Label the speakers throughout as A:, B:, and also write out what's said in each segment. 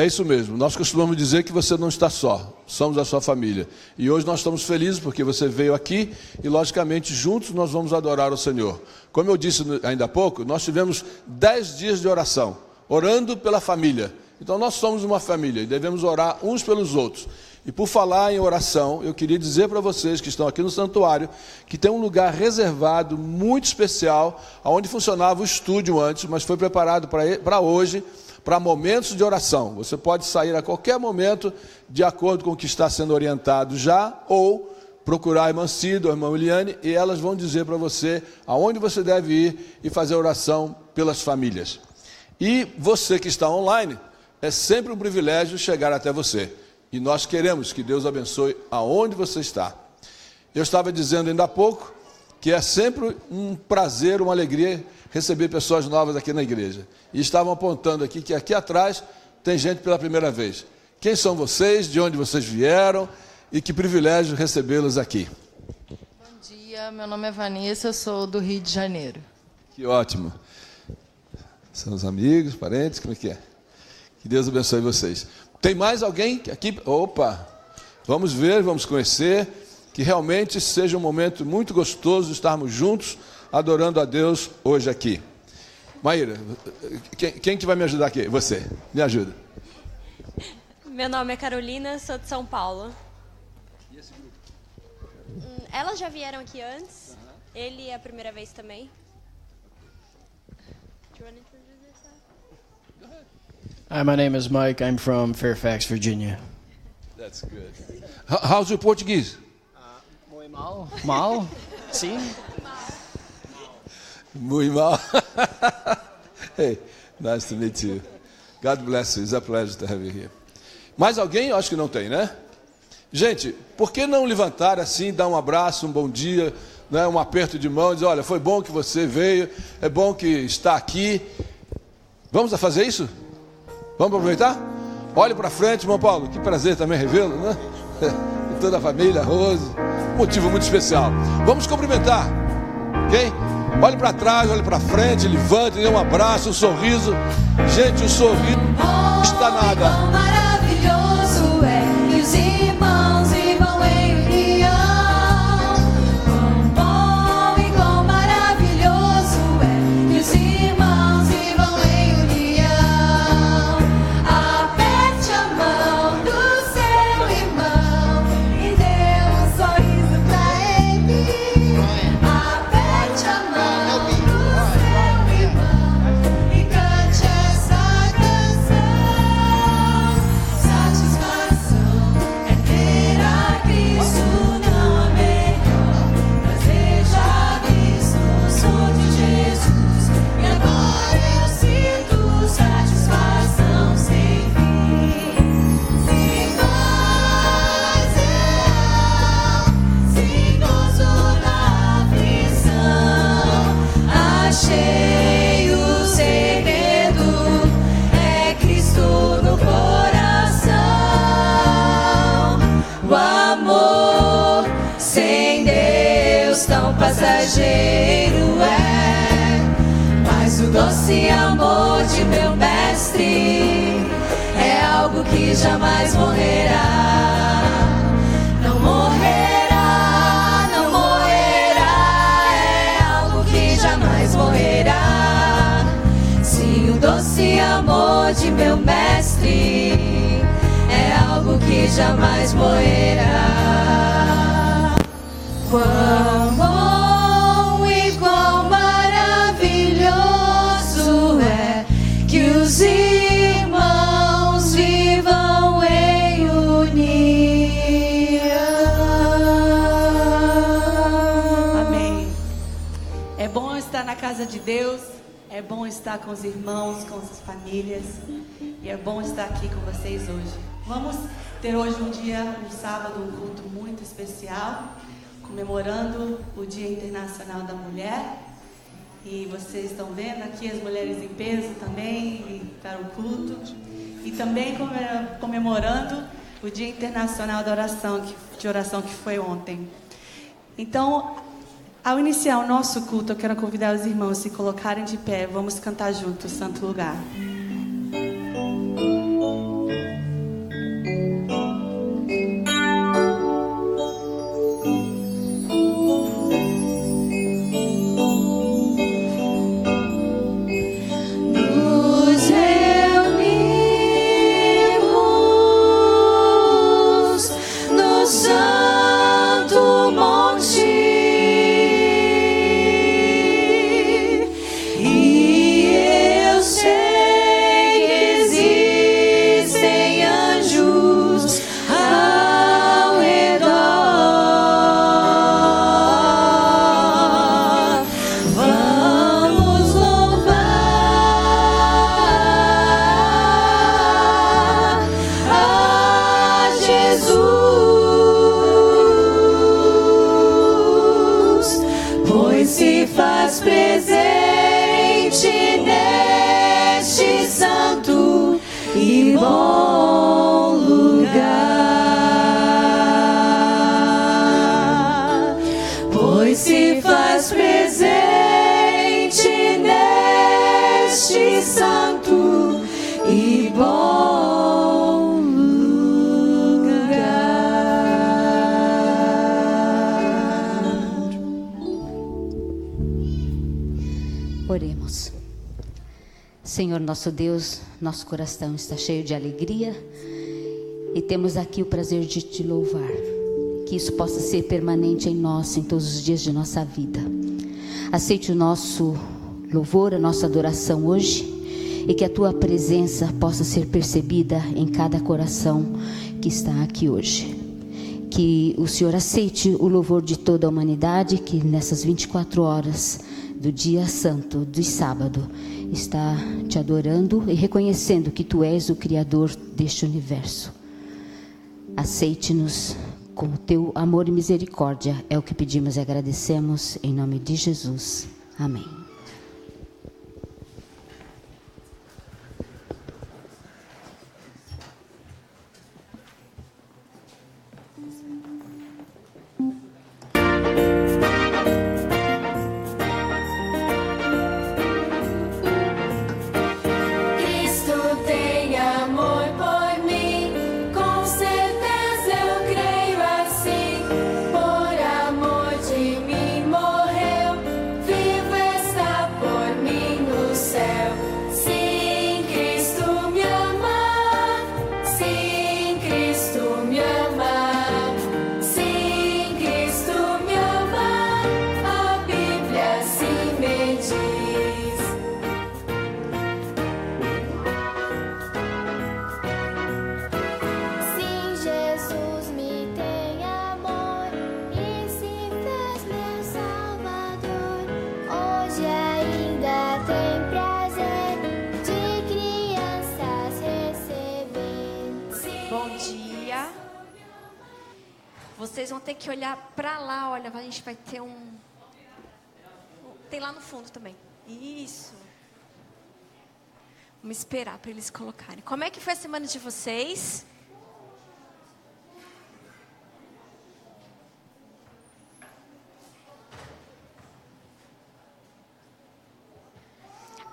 A: É isso mesmo, nós costumamos dizer que você não está só, somos a sua família. E hoje nós estamos felizes porque você veio aqui e, logicamente, juntos nós vamos adorar o Senhor. Como eu disse ainda há pouco, nós tivemos 10 dias de oração, orando pela família. Então nós somos uma família e devemos orar uns pelos outros. E por falar em oração, eu queria dizer para vocês que estão aqui no santuário, que tem um lugar reservado, muito especial, onde funcionava o estúdio antes, mas foi preparado para hoje, para momentos de oração. Você pode sair a qualquer momento, de acordo com o que está sendo orientado já, ou procurar a irmã Cida ou a irmã Eliane, e elas vão dizer para você aonde você deve ir e fazer oração pelas famílias. E você que está online, é sempre um privilégio chegar até você. E nós queremos que Deus abençoe aonde você está. Eu estava dizendo ainda há pouco que é sempre um prazer, uma alegria receber pessoas novas aqui na igreja. E estavam apontando aqui que aqui atrás tem gente pela primeira vez. Quem são vocês? De onde vocês vieram? E que privilégio recebê-los aqui.
B: Bom dia, meu nome é Vanessa, eu sou do Rio de Janeiro.
A: Que ótimo. São os amigos, parentes, como é que é? Que Deus abençoe vocês. Tem mais alguém aqui? Opa! Vamos ver, vamos conhecer. Que realmente seja um momento muito gostoso estarmos juntos, adorando a Deus hoje aqui. Maíra, quem que vai me ajudar aqui? Você, me ajuda.
C: Meu nome é Carolina, sou de São Paulo.
A: E esse grupo?
C: Elas já vieram aqui antes. Ele é a primeira vez também. Do you want to introduce yourself?
A: Go ahead.
D: Hi, my name is Mike. I'm from Fairfax, Virginia.
A: That's good. How's your Portuguese?
D: Muy mal. Mal? Sim?
A: Muito mal. Hey, nice to meet you. God bless you. It's a pleasure to have you here. Mais alguém? Eu acho que não tem, né? Gente, por que não levantar assim, dar um abraço, um bom dia, né, um aperto de mão, dizer, olha, foi bom que você veio, é bom que está aqui. Vamos a fazer isso? Vamos aproveitar? Olhe para frente, irmão Paulo, que prazer também revê-lo, né? E toda a família, Rose, motivo muito especial. Vamos cumprimentar, ok? Olhe para trás, olhe para frente, levante, dê um abraço, um sorriso. Gente, o sorriso não está nada.
E: Quão maravilhoso é que os irmãos vivam em união. Quão bom e quão maravilhoso é que os irmãos vivam em união. Aperte a mão do seu irmão e dê um sorriso pra ele. Aperte a mão do seu irmão e cante essa canção. Satisfação é ter a Cristo, não há melhor. Prazer já visto no som de Jesus. E agora eu sinto satisfação sem fim. Se paz real, se gozo na aflição, achei o segredo, é Cristo no coração. O amor sem Deus tão passageiro é, mas o doce amor de meu mestre é algo que jamais morrerá. Não morrerá, não morrerá, é algo que jamais morrerá. Sim, o doce amor de meu mestre é algo que jamais morrerá. Quão bom e quão maravilhoso é que os irmãos vivam em união.
F: Amém. É bom estar na casa de Deus, é bom estar com os irmãos, com as famílias, e é bom estar aqui com vocês hoje. Vamos ter hoje um sábado, um culto muito especial, comemorando o Dia Internacional da Mulher. E vocês estão vendo aqui as mulheres em peso também para o culto. E também comemorando o Dia Internacional da Oração, de oração que foi ontem. Então, ao iniciar o nosso culto, eu quero convidar os irmãos a se colocarem de pé. Vamos cantar juntos, Santo Lugar.
E: bom lugar, pois se faz presente neste santo e bom lugar.
G: Oremos. Senhor nosso Deus, nosso coração está cheio de alegria e temos aqui o prazer de te louvar. Que isso possa ser permanente em nós, em todos os dias de nossa vida. Aceite o nosso louvor, a nossa adoração hoje, e que a tua presença possa ser percebida em cada coração que está aqui hoje. Que o Senhor aceite o louvor de toda a humanidade, que nessas 24 horas do dia santo, do sábado, está te adorando e reconhecendo que tu és o Criador deste universo. Aceite-nos com o teu amor e misericórdia, é o que pedimos e agradecemos, em nome de Jesus. Amém.
E: Cristo tem amor por mim, com certeza eu creio assim. Por amor de mim morreu, vivo está por mim no céu. Sim, Cristo me ama, sim, Cristo me ama, sim, Cristo me ama, a Bíblia assim me diz. Sim, Jesus me tem amor e se fez meu Salvador. Hoje ainda tem prazer de crianças receber.
C: Bom dia. Vocês vão ter que olhar pra lá, olha, a gente vai ter tem lá no fundo também. Isso. Vamos esperar para eles colocarem. Como é que foi a semana de vocês?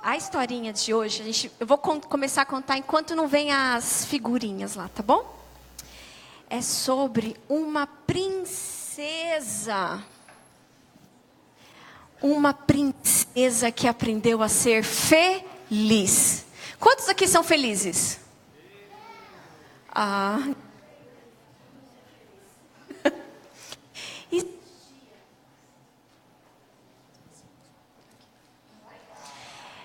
C: A historinha de hoje, eu vou começar a contar enquanto não vem as figurinhas lá, tá bom? É sobre uma princesa. Uma princesa que aprendeu a ser feliz. Quantos aqui são felizes? Ah. E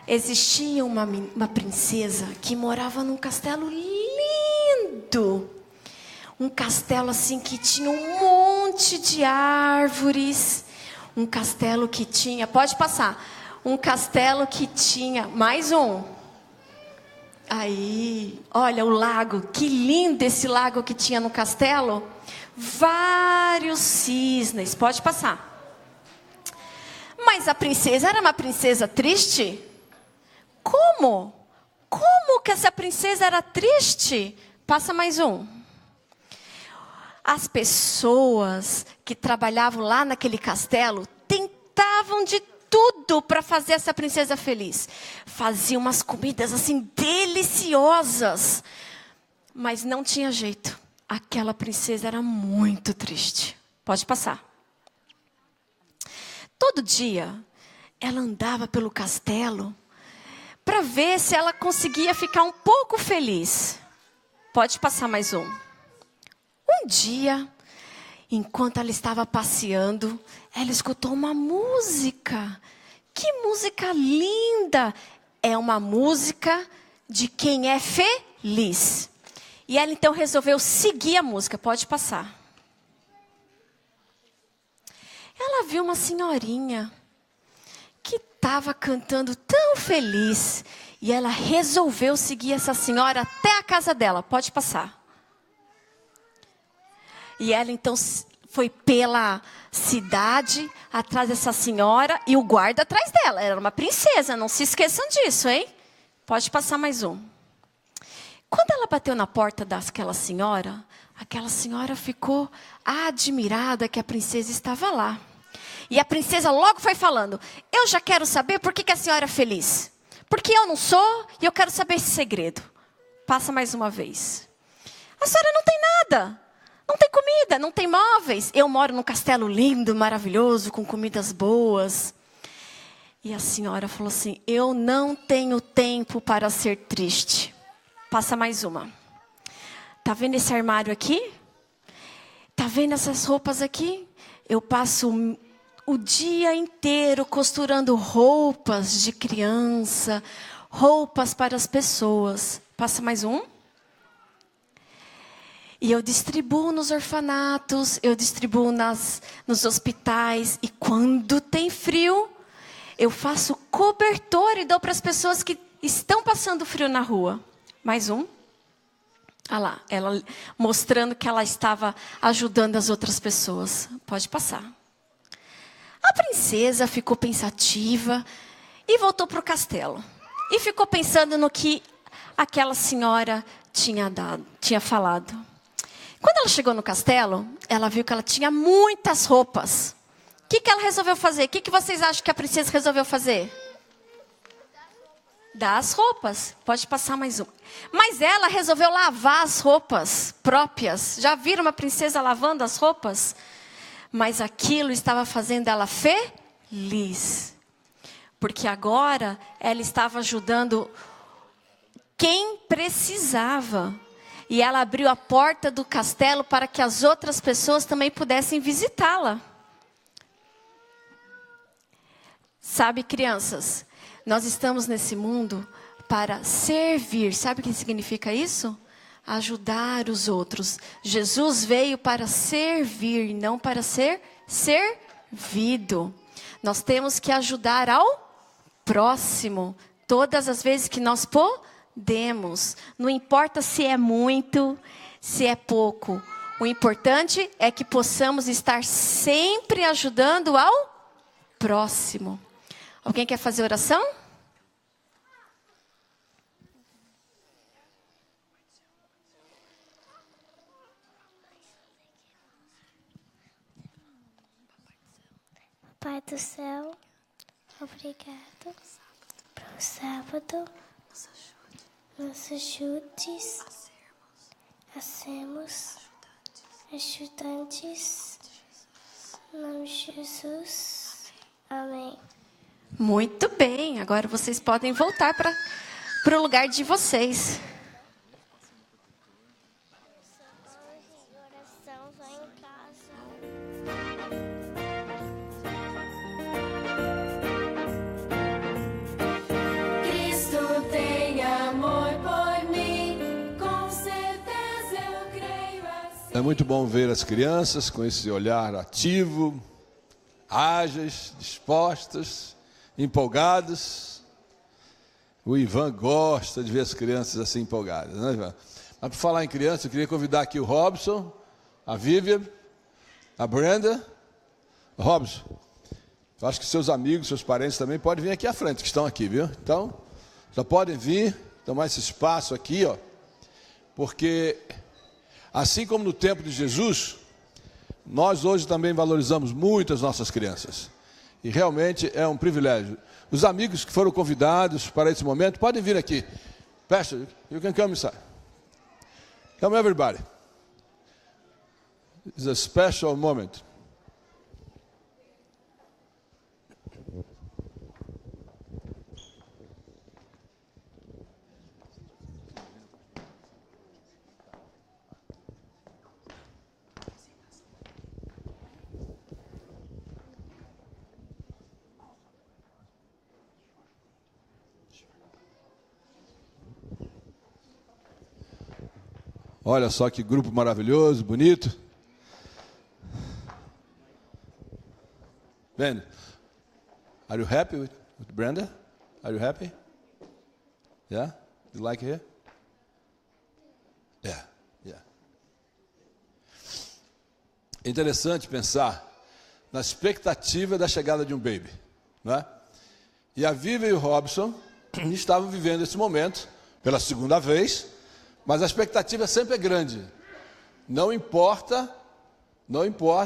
C: existia uma princesa que morava num castelo lindo. Um castelo assim que tinha um monte de árvores. Um castelo que tinha, pode passar. Um castelo que tinha, mais um. Aí, olha o lago, que lindo esse lago que tinha no castelo. Vários cisnes, pode passar. Mas a princesa era uma princesa triste? Como? Como que essa princesa era triste? Passa mais um. As pessoas que trabalhavam lá naquele castelo tentavam de tudo para fazer essa princesa feliz. Faziam umas comidas assim deliciosas, mas não tinha jeito. Aquela princesa era muito triste. Pode passar. Todo dia ela andava pelo castelo para ver se ela conseguia ficar um pouco feliz. Pode passar mais um. Um dia, enquanto ela estava passeando, ela escutou uma música. Que música linda! É uma música de quem é feliz. E ela então resolveu seguir a música. Pode passar. Ela viu uma senhorinha que estava cantando tão feliz. E ela resolveu seguir essa senhora até a casa dela. Pode passar. E ela então foi pela cidade atrás dessa senhora e o guarda atrás dela. Era uma princesa, não se esqueçam disso, hein? Pode passar mais um. Quando ela bateu na porta daquela senhora, aquela senhora ficou admirada que a princesa estava lá. E a princesa logo foi falando: eu já quero saber por que a senhora é feliz. Porque eu não sou e eu quero saber esse segredo. Passa mais uma vez. A senhora não tem nada. Não tem comida, não tem móveis. Eu moro num castelo lindo, maravilhoso, com comidas boas. E a senhora falou assim: eu não tenho tempo para ser triste. Passa mais uma. Tá vendo esse armário aqui? Tá vendo essas roupas aqui? Eu passo o dia inteiro costurando roupas de criança, roupas para as pessoas. Passa mais um. E eu distribuo nos orfanatos, eu distribuo nos hospitais. E quando tem frio, eu faço cobertor e dou para as pessoas que estão passando frio na rua. Mais um. Olha lá, ela mostrando que ela estava ajudando as outras pessoas. Pode passar. A princesa ficou pensativa e voltou para o castelo. E ficou pensando no que aquela senhora tinha falado. Quando ela chegou no castelo, ela viu que ela tinha muitas roupas. O que ela resolveu fazer? O que vocês acham que a princesa resolveu fazer? Dar as roupas. Pode passar mais uma. Mas ela resolveu lavar as roupas próprias. Já viram uma princesa lavando as roupas? Mas aquilo estava fazendo ela feliz. Porque agora ela estava ajudando quem precisava. E ela abriu a porta do castelo para que as outras pessoas também pudessem visitá-la. Sabe, crianças, nós estamos nesse mundo para servir. Sabe o que significa isso? Ajudar os outros. Jesus veio para servir, não para ser servido. Nós temos que ajudar ao próximo todas as vezes que nós podemos. Não importa se é muito, se é pouco. O importante é que possamos estar sempre ajudando ao próximo. Alguém quer fazer oração?
H: Pai do céu, obrigado pelo sábado, nos ajudes a sermos ajudantes, em nome de Jesus, amém.
C: Muito bem, agora vocês podem voltar para o lugar de vocês.
A: É muito bom ver as crianças com esse olhar ativo, ágeis, dispostas, empolgadas. O Ivan gosta de ver as crianças assim empolgadas, né, Ivan? Mas por falar em criança, eu queria convidar aqui o Robson, a Vivian, a Brenda. Robson, eu acho que seus amigos, seus parentes também podem vir aqui à frente, que estão aqui, viu? Então, já podem vir, tomar esse espaço aqui, ó, porque assim como no tempo de Jesus, nós hoje também valorizamos muito as nossas crianças. E realmente é um privilégio. Os amigos que foram convidados para esse momento podem vir aqui. Pastor, you can come inside. Come everybody. It's a special moment. Olha só que grupo maravilhoso, bonito. Ben, are you happy with Brenda? Are you happy? Yeah? You like it here? Yeah, yeah. É interessante pensar na expectativa da chegada de um baby, não é? E a Vivian e o Robson estavam vivendo esse momento pela segunda vez, Mas a expectativa sempre é grande. Não importa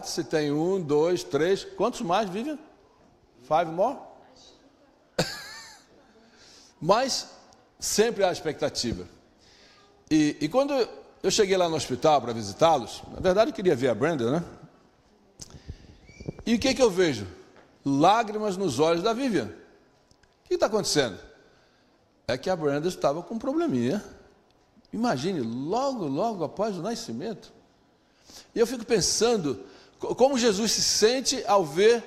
A: se tem 1, 2, 3, quantos mais, Vivian? 5 more? Mas sempre há expectativa. E quando eu cheguei lá no hospital para visitá-los, na verdade eu queria ver a Brenda, né? E o que eu vejo? Lágrimas nos olhos da Vivian. O que está acontecendo? É que a Brenda estava com um probleminha. Imagine, logo após o nascimento. E eu fico pensando como Jesus se sente ao ver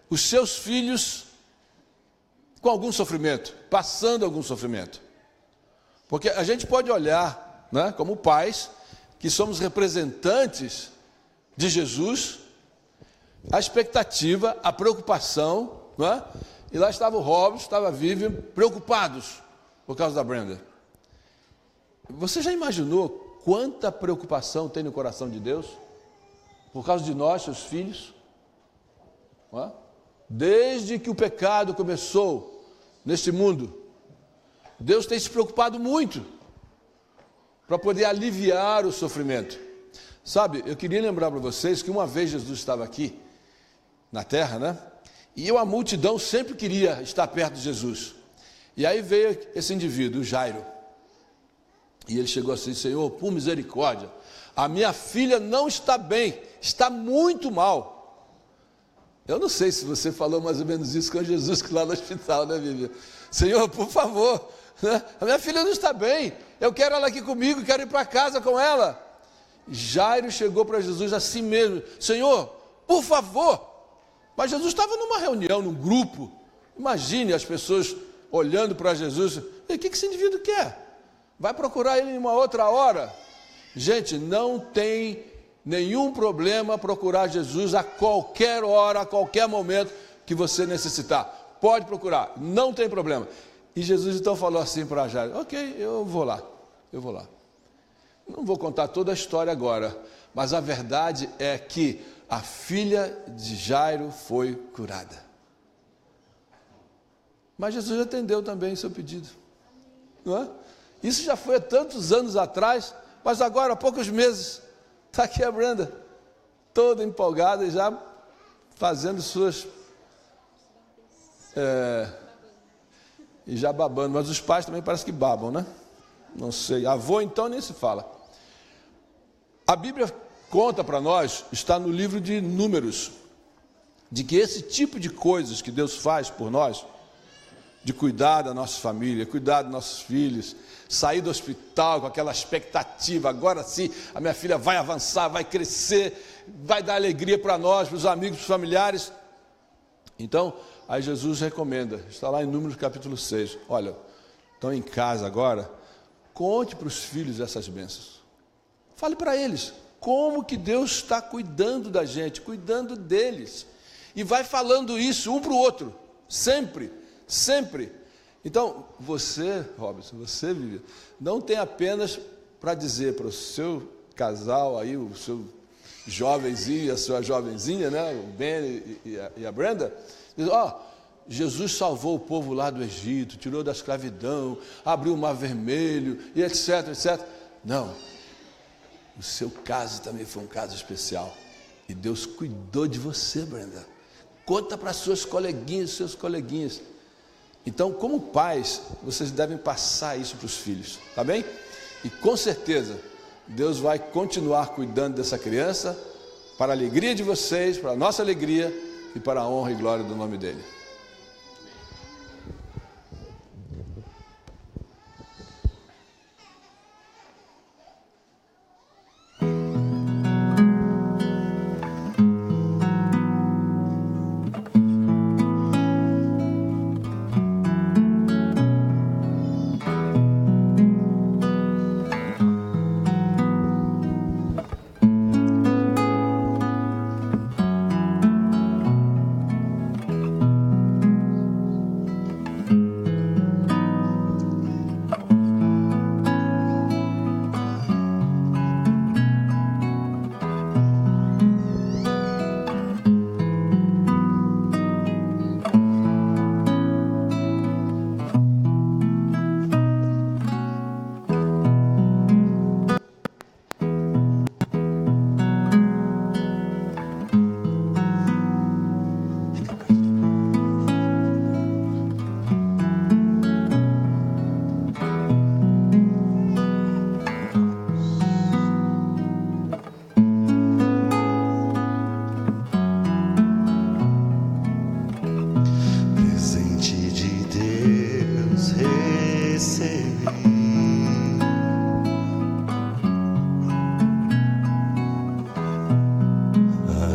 A: os seus filhos com algum sofrimento, passando algum sofrimento. Porque a gente pode olhar, né, como pais, que somos representantes de Jesus, a expectativa, a preocupação, não é? E lá estava o Robson, estava a Vivian, preocupados por causa da Brenda. Você já imaginou quanta preocupação tem no coração de Deus por causa de nós, seus filhos? Não é? Desde que o pecado começou neste mundo, Deus tem se preocupado muito para poder aliviar o sofrimento. Sabe, eu queria lembrar para vocês que uma vez Jesus estava aqui na terra, né? E a multidão sempre queria estar perto de Jesus. E aí veio esse indivíduo, o Jairo. E ele chegou assim: Senhor, por misericórdia, a minha filha não está bem, está muito mal. Eu não sei se você falou mais ou menos isso com Jesus lá no hospital, né, Vivian? Senhor, por favor, né? A minha filha não está bem, eu quero ela aqui comigo, quero ir para casa com ela. Jairo chegou para Jesus assim mesmo: Senhor, por favor. Mas Jesus estava numa reunião, num grupo. Imagine as pessoas olhando para Jesus: o que esse indivíduo quer? Vai procurar ele em uma outra hora? Gente, não tem nenhum problema procurar Jesus a qualquer hora, a qualquer momento que você necessitar. Pode procurar, não tem problema. E Jesus então falou assim para Jairo: ok, eu vou lá. Não vou contar toda a história agora, mas a verdade é que a filha de Jairo foi curada. Mas Jesus atendeu também o seu pedido, não é? Isso já foi há tantos anos atrás, mas agora, há poucos meses, está aqui a Brenda, toda empolgada e já fazendo suas... e já babando, mas os pais também parece que babam, né? Não sei, avô então nem se fala. A Bíblia conta para nós, está no livro de Números, de que esse tipo de coisas que Deus faz por nós, de cuidar da nossa família, cuidar dos nossos filhos, sair do hospital com aquela expectativa: agora sim, a minha filha vai avançar, vai crescer, vai dar alegria para nós, para os amigos, para os familiares. Então, aí Jesus recomenda, está lá em Números capítulo 6, olha, estão em casa agora, conte para os filhos essas bênçãos. Fale para eles como que Deus está cuidando da gente, cuidando deles. E vai falando isso um para o outro, sempre. Então, você, Robson, você, Vivian, não tem apenas para dizer para o seu casal aí, o seu jovenzinho e a sua jovenzinha, né, o Ben e a Brenda, diz: Jesus salvou o povo lá do Egito, tirou da escravidão, abriu o Mar Vermelho, e etc. Não, o seu caso também foi um caso especial, e Deus cuidou de você, Brenda. Conta para suas coleguinhas, seus coleguinhas. Então, como pais, vocês devem passar isso para os filhos, tá bem? E com certeza, Deus vai continuar cuidando dessa criança, para a alegria de vocês, para a nossa alegria e para a honra e glória do nome dele.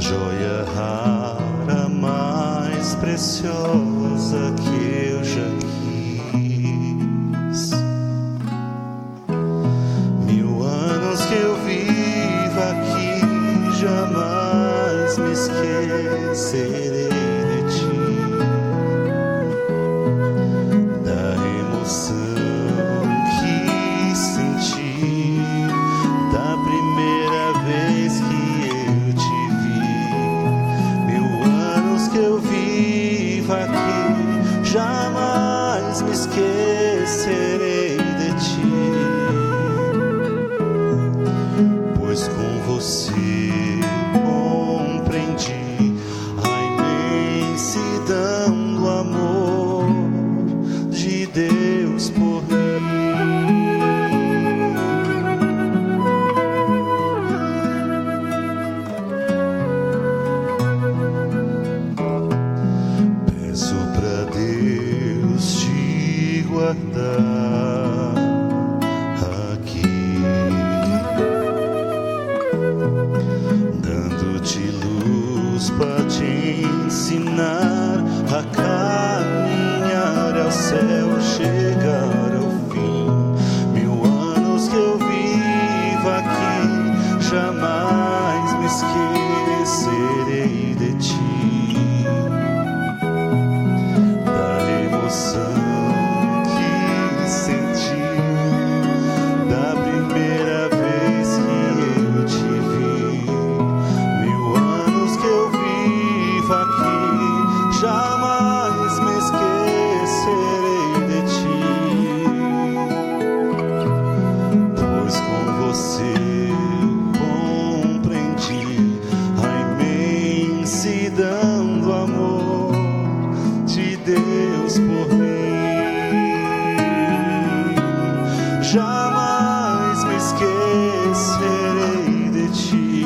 I: joia rara, mais preciosa que eu já quis. 1000 anos que eu vivo aqui, jamais me esquecerei de ti, da emoção que senti da primeira vez que eu te vi. 1000 anos que eu vivo aqui, jamais me esquecerei de ti, pois com você compreendi a imensidão do amor de Deus por mim. Peço pra Deus te guardar aqui, dando-te luz pra te ensinar a caminhar ao céu, chegar ao fim. 1000 anos que eu vivo aqui, jamais me esquecerei de ti, da emoção que senti da primeira vez que eu te vi. 1000 anos que eu vivo aqui, jamais me esquecerei de ti, pois com você compreendi a imensidão do amor de Deus por mim. Jamais me esquecerei de ti,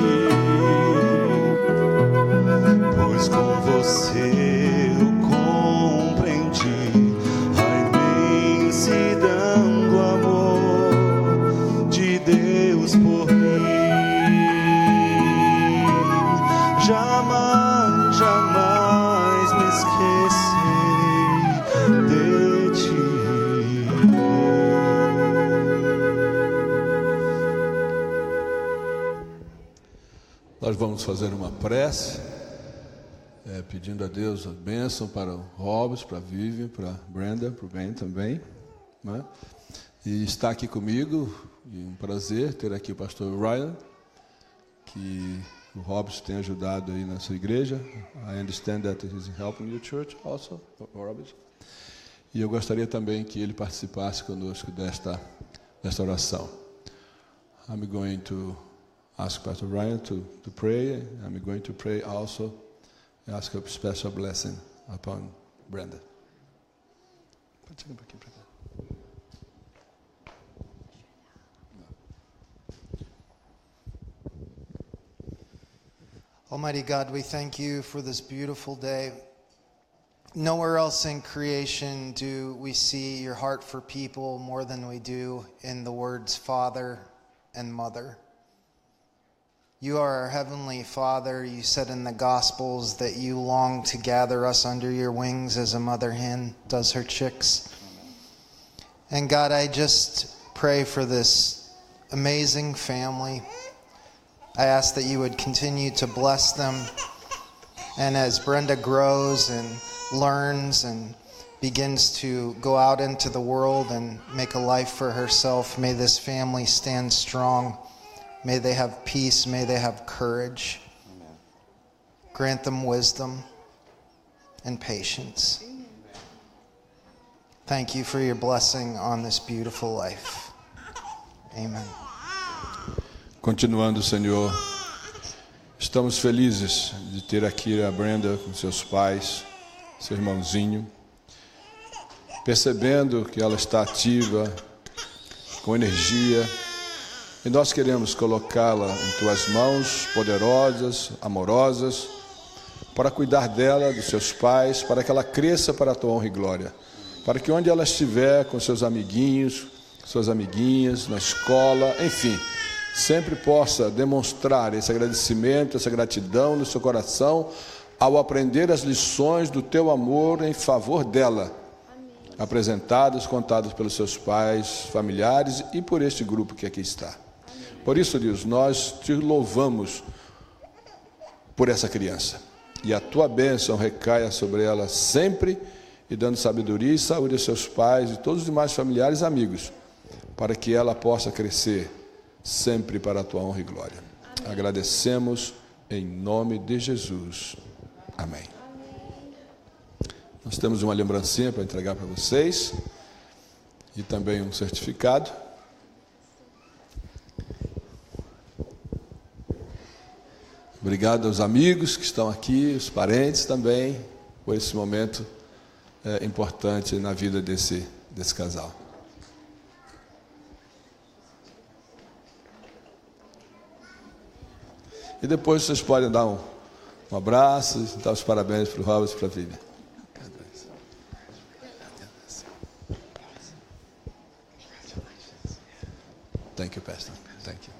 I: pois com você eu compreendi a imensidão do amor de Deus por mim. Jamais, jamais me esquecerei de ti.
A: Nós vamos fazer uma prece, pedindo a Deus a bênção para o Robson, para a Vivian, para a Brenda, para o Ben também, né? E está aqui comigo, e um prazer ter aqui o pastor Ryan, que o Robson tem ajudado aí na sua igreja. I understand that he's helping your church also, Robson. E eu gostaria também que ele participasse conosco desta oração. I'm going to ask Pastor Ryan to pray. I'm going to pray also, ask a special blessing upon Brenda. Pode chegar um pouquinho para cá.
J: Almighty God, we thank you for this beautiful day. Nowhere else in creation do we see your heart for people more than we do in the words Father and Mother. You are our Heavenly Father. You said in the Gospels that you long to gather us under your wings as a mother hen does her chicks. And God, I just pray for this amazing family. I ask that you would continue to bless them. And as Brenda grows and learns and begins to go out into the world and make a life for herself, may this family stand strong. May they have peace. May they have courage. Amen. Grant them wisdom and patience. Amen. Thank you for your blessing on this beautiful life. Amen.
A: Continuando, Senhor, estamos felizes de ter aqui a Brenda com seus pais, seu irmãozinho, percebendo que ela está ativa, com energia, e nós queremos colocá-la em tuas mãos poderosas, amorosas, para cuidar dela, dos seus pais, para que ela cresça para a tua honra e glória, para que onde ela estiver com seus amiguinhos, suas amiguinhas, na escola, enfim, sempre possa demonstrar esse agradecimento, essa gratidão no seu coração, ao aprender as lições do teu amor em favor dela, apresentadas, contadas pelos seus pais, familiares e por este grupo que aqui está. Por isso, Deus, nós te louvamos por essa criança. E a tua bênção recaia sobre ela sempre, e dando sabedoria e saúde aos seus pais e todos os demais familiares e amigos, para que ela possa crescer sempre para a tua honra e glória. Agradecemos em nome de Jesus. Amém. Nós temos uma lembrancinha para entregar para vocês e também um certificado. Obrigado aos amigos que estão aqui, os parentes também, por esse momento importante na vida desse casal. E depois vocês podem dar um abraço, dar os parabéns para o Robert e para a Vivian. Thank you, Pastor. Thank you.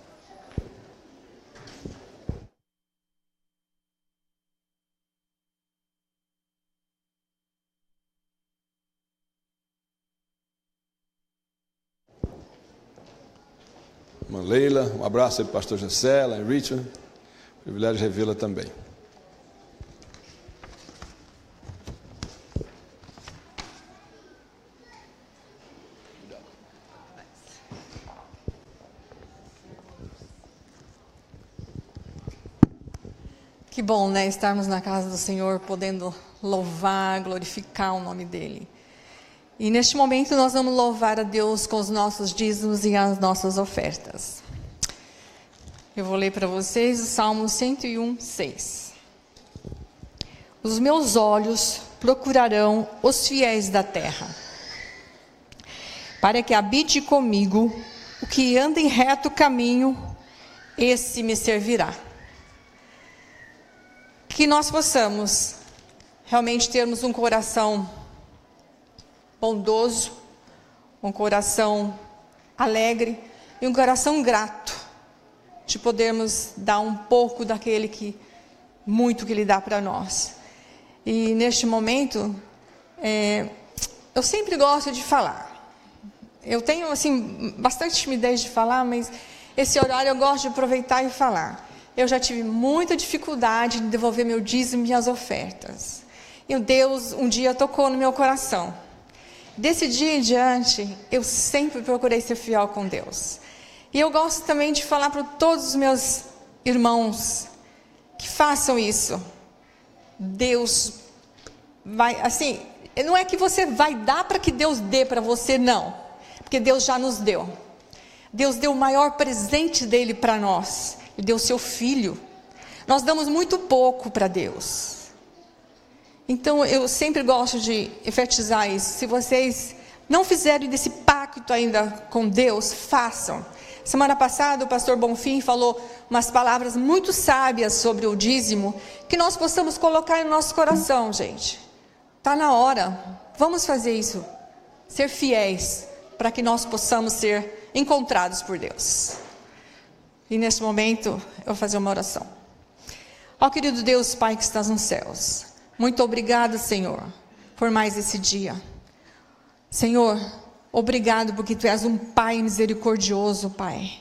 A: Irmã Leila, um abraço aí para o pastor Jessé, lá em Richmond. Privilégio revê-la também.
K: Que bom, né? Estarmos na casa do Senhor, podendo louvar, glorificar o nome dEle. E neste momento nós vamos louvar a Deus com os nossos dízimos e as nossas ofertas. Eu vou ler para vocês o Salmo 101:6. Os meus olhos procurarão os fiéis da terra, para que habite comigo o que anda em reto caminho, esse me servirá. Que nós possamos realmente termos um coração bondoso, um coração alegre e um coração grato, de podermos dar um pouco daquele muito que Ele dá para nós. E neste momento, eu sempre gosto de falar. Eu tenho assim bastante timidez de falar, mas esse horário eu gosto de aproveitar e falar. Eu já tive muita dificuldade de devolver meu dízimo e minhas ofertas. E Deus um dia tocou no meu coração. Desse dia em diante, eu sempre procurei ser fiel com Deus. E eu gosto também de falar para todos os meus irmãos que façam isso. Deus vai, assim, não é que você vai dar para que Deus dê para você, não. Porque Deus já nos deu. Deus deu o maior presente dele para nós. Ele deu o seu filho. Nós damos muito pouco para Deus. Então, eu sempre gosto de enfatizar isso. Se vocês não fizerem desse pacto ainda com Deus, façam. Semana passada, o pastor Bonfim falou umas palavras muito sábias sobre o dízimo, que nós possamos colocar no nosso coração, gente. Está na hora. Vamos fazer isso. Ser fiéis, para que nós possamos ser encontrados por Deus. E nesse momento, eu vou fazer uma oração. Ó querido Deus, Pai que estás nos céus, muito obrigado, Senhor, por mais esse dia. Senhor, obrigado porque Tu és um Pai misericordioso, Pai.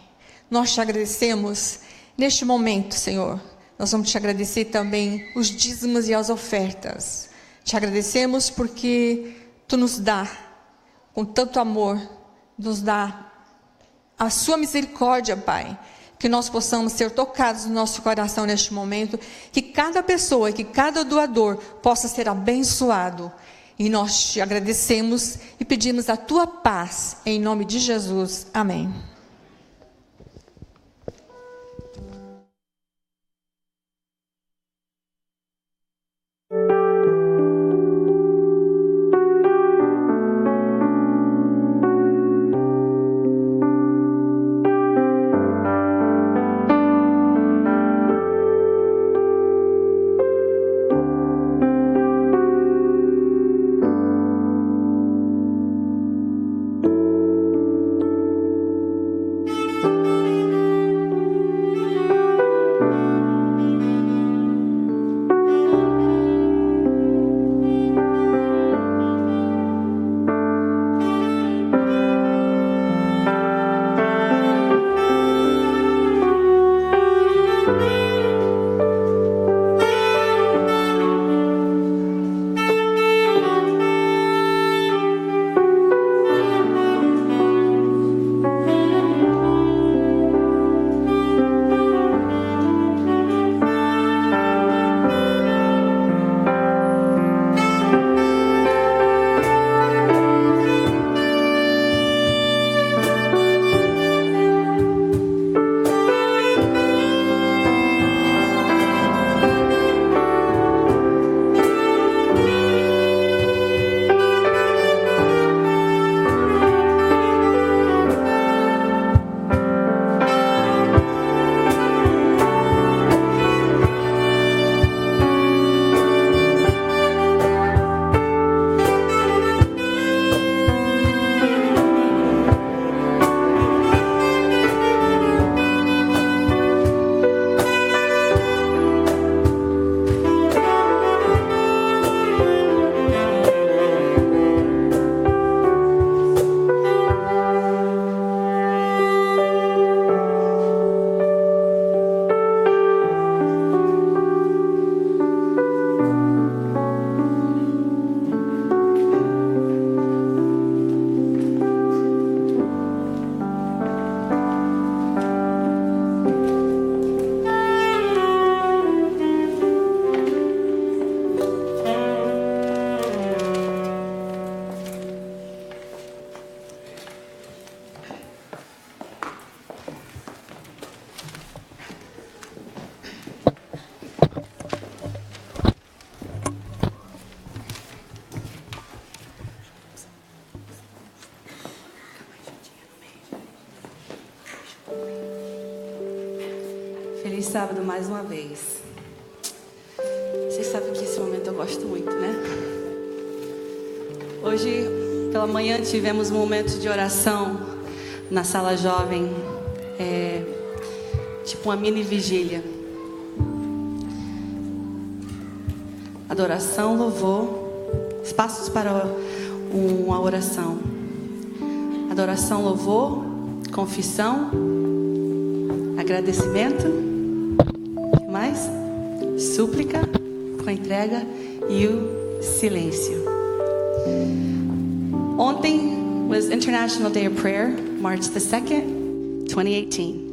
K: Nós te agradecemos neste momento, Senhor. Nós vamos te agradecer também os dízimos e as ofertas. Te agradecemos porque Tu nos dá, com tanto amor, nos dá a Sua misericórdia, Pai. Que nós possamos ser tocados no nosso coração neste momento, que cada pessoa, que cada doador possa ser abençoado. E nós te agradecemos e pedimos a Tua paz, em nome de Jesus. Amém.
F: Feliz sábado mais uma vez. Vocês sabem que esse momento eu gosto muito, né? Hoje, pela manhã, tivemos um momento de oração na sala jovem. Tipo uma mini vigília. Adoração, louvor, espaços para uma oração. Adoração, louvor, confissão, agradecimento, mais súplica com entrega e o silêncio. Ontem was International Day of Prayer, March the 2nd, 2018.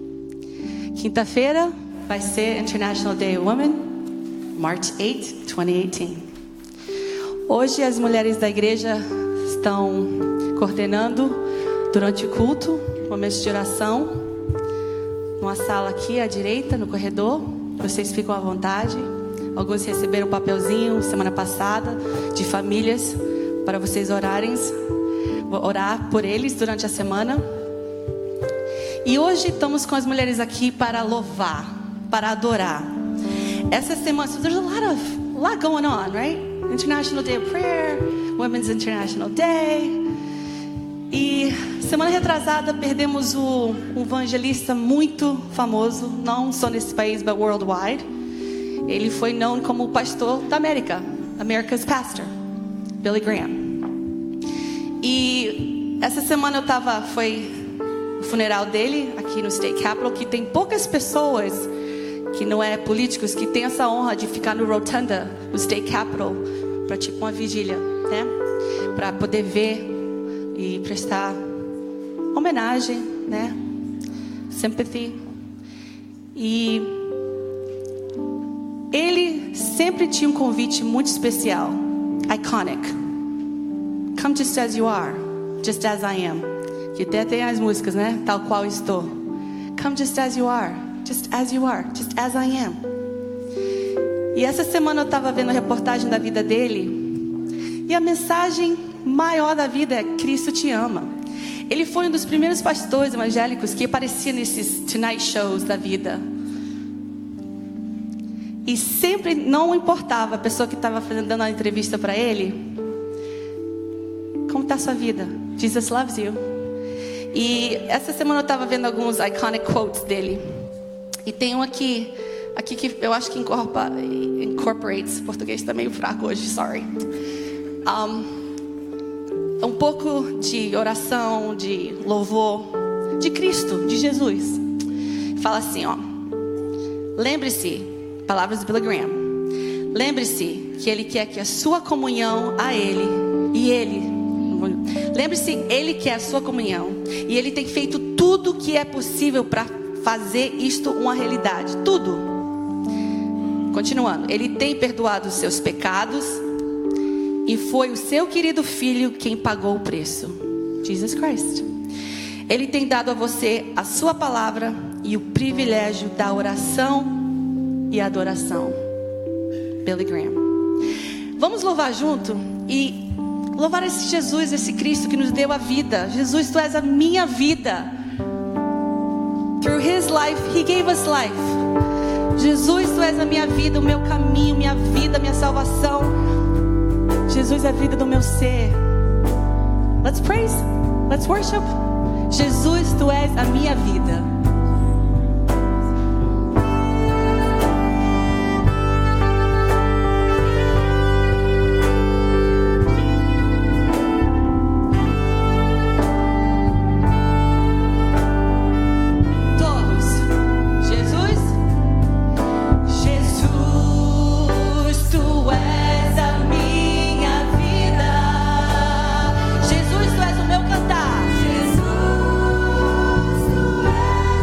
F: Quinta-feira vai ser International Day of Women, March 8, 2018. Hoje as mulheres da igreja estão coordenando durante o culto, momentos de oração, numa sala aqui à direita, no corredor. Vocês ficam à vontade. Alguns receberam um papelzinho semana passada de famílias para vocês orarem. Vou orar por eles durante a semana. E hoje estamos com as mulheres aqui para louvar, para adorar. Essa semana, so there's a lot going on, right? International Day of Prayer, Women's International Day. E semana retrasada perdemos um evangelista muito famoso, não só nesse país, but worldwide. Ele foi known como o pastor da América, America's Pastor, Billy Graham. E essa semana foi o funeral dele aqui no State Capitol, que tem poucas pessoas, que não é políticos, que tem essa honra de ficar no Rotunda, no State Capitol, para tipo uma vigília, né? Para poder ver e prestar homenagem, né? Sympathy. E ele sempre tinha um convite muito especial, iconic. Come just as you are, just as I am. Que até tem as músicas, né? Tal qual estou. Come just as you are, just as you are, just as I am. E essa semana eu estava vendo a reportagem da vida dele. E a mensagem maior da vida é: Cristo te ama. Ele foi um dos primeiros pastores evangélicos que aparecia nesses Tonight Shows da vida. E sempre, não importava a pessoa que estava dando a entrevista para ele, como está a sua vida? Jesus loves you. E essa semana eu estava vendo alguns iconic quotes dele. E tem um aqui que eu acho que incorporates, português está meio fraco hoje, sorry. Um pouco de oração, de louvor, de Cristo, de Jesus. Fala assim, ó. Lembre-se, palavras de Billy Graham. Lembre-se que Ele quer que a sua comunhão a Ele e Ele. Lembre-se, Ele quer a sua comunhão e Ele tem feito tudo o que é possível para fazer isto uma realidade. Tudo. Continuando. Ele tem perdoado os seus pecados. E foi o seu querido filho quem pagou o preço. Jesus Christ. Ele tem dado a você a sua palavra e o privilégio da oração e adoração. Billy Graham. Vamos louvar junto e louvar esse Jesus, esse Cristo que nos deu a vida. Jesus, tu és a minha vida. Through His life, He gave us life. Jesus, tu és a minha vida, o meu caminho, minha vida, minha salvação. Jesus é a vida do meu ser. Let's praise, let's worship. Jesus, tu és a minha vida.
E: Jesus, tu és o meu cantar. Jesus, tu és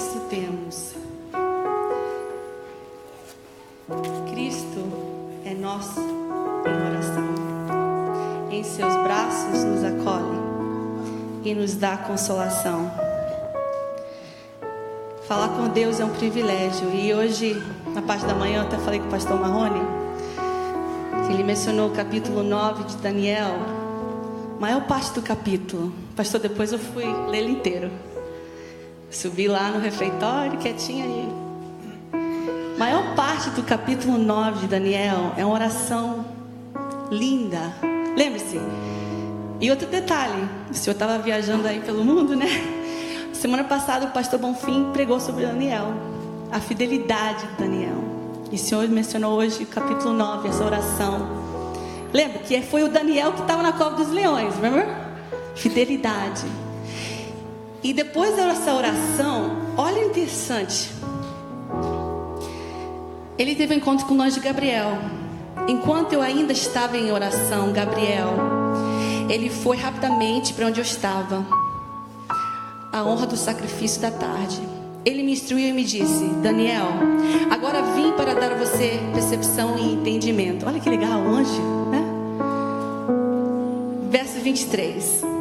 F: Cristo temos. Cristo é nosso em oração. Em seus braços nos acolhe e nos dá consolação. Falar com Deus é um privilégio. E hoje, na parte da manhã, eu até falei com o pastor Marrone, que ele mencionou o capítulo 9 de Daniel. A maior parte do capítulo. Pastor, depois eu fui ler ele inteiro. Subi lá no refeitório, quietinha aí. A maior parte do capítulo 9 de Daniel é uma oração linda. Lembre-se. E outro detalhe, o senhor estava viajando aí pelo mundo, né? Semana passada o pastor Bonfim pregou sobre Daniel, a fidelidade de Daniel. E o senhor mencionou hoje o capítulo 9, essa oração. Lembra que foi o Daniel que estava na cova dos leões, lembra? Fidelidade. E depois dessa oração, olha o interessante. Ele teve um encontro com o anjo Gabriel. Enquanto eu ainda estava em oração, Gabriel, ele foi rapidamente para onde eu estava. A honra do sacrifício da tarde. Ele me instruiu e me disse: Daniel, agora vim para dar a você percepção e entendimento. Olha que legal, anjo, né? Verso 23.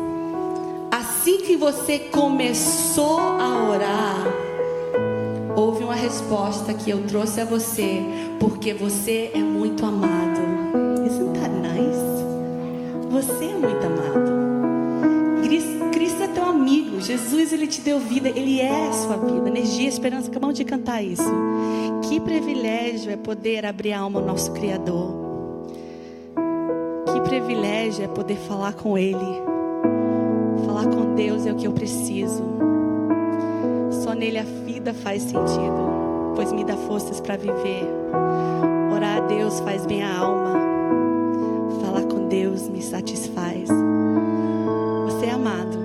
F: Assim que você começou a orar, houve uma resposta que eu trouxe a você, porque você é muito amado. Isn't that nice? Você é muito amado. Cristo é teu amigo. Jesus, ele te deu vida. Ele é a sua vida, energia, esperança. Acabamos de cantar isso. Que privilégio é poder abrir a alma ao nosso Criador. Que privilégio é poder falar com Ele. Falar com Deus é o que eu preciso. Só nele a vida faz sentido, pois me dá forças para viver. Orar a Deus faz bem a alma. Falar com Deus me satisfaz. Você é amado.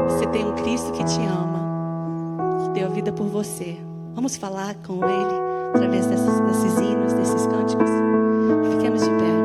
F: Você tem um Cristo que te ama, que deu a vida por você. Vamos falar com Ele através desses hinos, desses cânticos. Fiquemos de pé.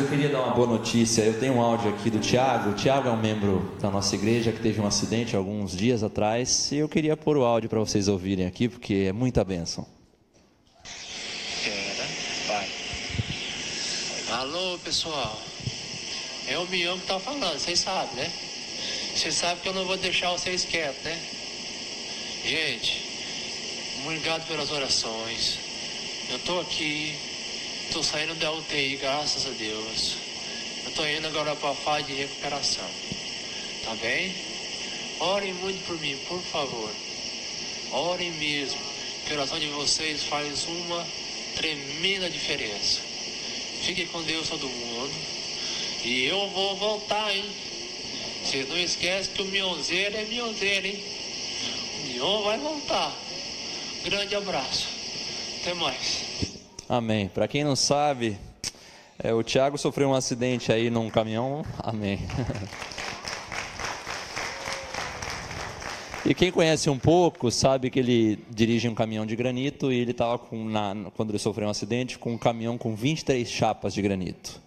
L: queria dar uma boa notícia. Eu tenho um áudio aqui do Tiago. O Tiago é um membro da nossa igreja que teve um acidente alguns dias atrás. E eu queria pôr o áudio para vocês ouvirem aqui, porque é muita bênção.
M: Vai. Alô, pessoal. É o Mião que tá falando, vocês sabem, né? Vocês sabem que eu não vou deixar vocês quietos, né? Gente, obrigado pelas orações. Eu tô aqui, tô saindo da UTI, graças a Deus. Eu tô indo agora pra fase de recuperação. Tá bem? Orem muito por mim, por favor. Orem mesmo. Que a oração de vocês faz uma tremenda diferença. Fiquem com Deus todo mundo. E eu vou voltar, hein? Vocês não esquecem que o Mionzeiro é Mionzeiro, hein? O Mion vai voltar. Grande abraço. Até mais.
L: Amém. Para quem não sabe, o Tiago sofreu um acidente aí num caminhão. Amém. E quem conhece um pouco sabe que ele dirige um caminhão de granito e ele estava quando ele sofreu um acidente com um caminhão com 23 chapas de granito.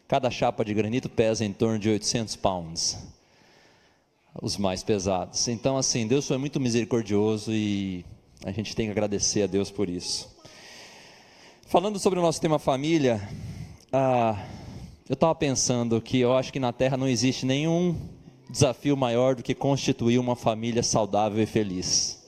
L: Cada chapa de granito pesa em torno de 800 pounds, os mais pesados. Então, assim, Deus foi muito misericordioso e a gente tem que agradecer a Deus por isso. Falando sobre o nosso tema família, eu estava pensando que eu acho que na Terra não existe nenhum desafio maior do que constituir uma família saudável e feliz.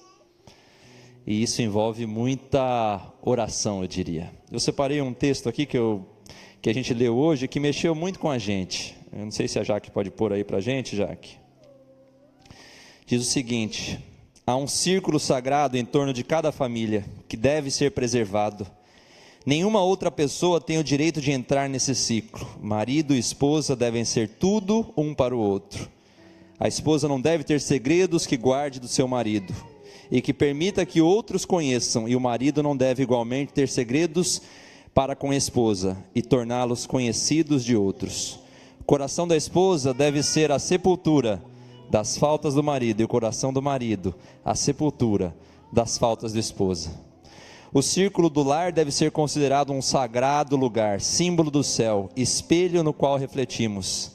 L: E isso envolve muita oração, eu diria. Eu separei um texto aqui que a gente leu hoje, que mexeu muito com a gente. Eu não sei se a Jaque pode pôr aí para a gente, Jaque. Diz o seguinte: há um círculo sagrado em torno de cada família, que deve ser preservado. Nenhuma outra pessoa tem o direito de entrar nesse ciclo. Marido e esposa devem ser tudo um para o outro. A esposa não deve ter segredos que guarde do seu marido, e que permita que outros conheçam, e o marido não deve igualmente ter segredos para com a esposa e torná-los conhecidos de outros. O coração da esposa deve ser a sepultura das faltas do marido, e o coração do marido a sepultura das faltas da esposa. O círculo do lar deve ser considerado um sagrado lugar, símbolo do céu, espelho no qual refletimos.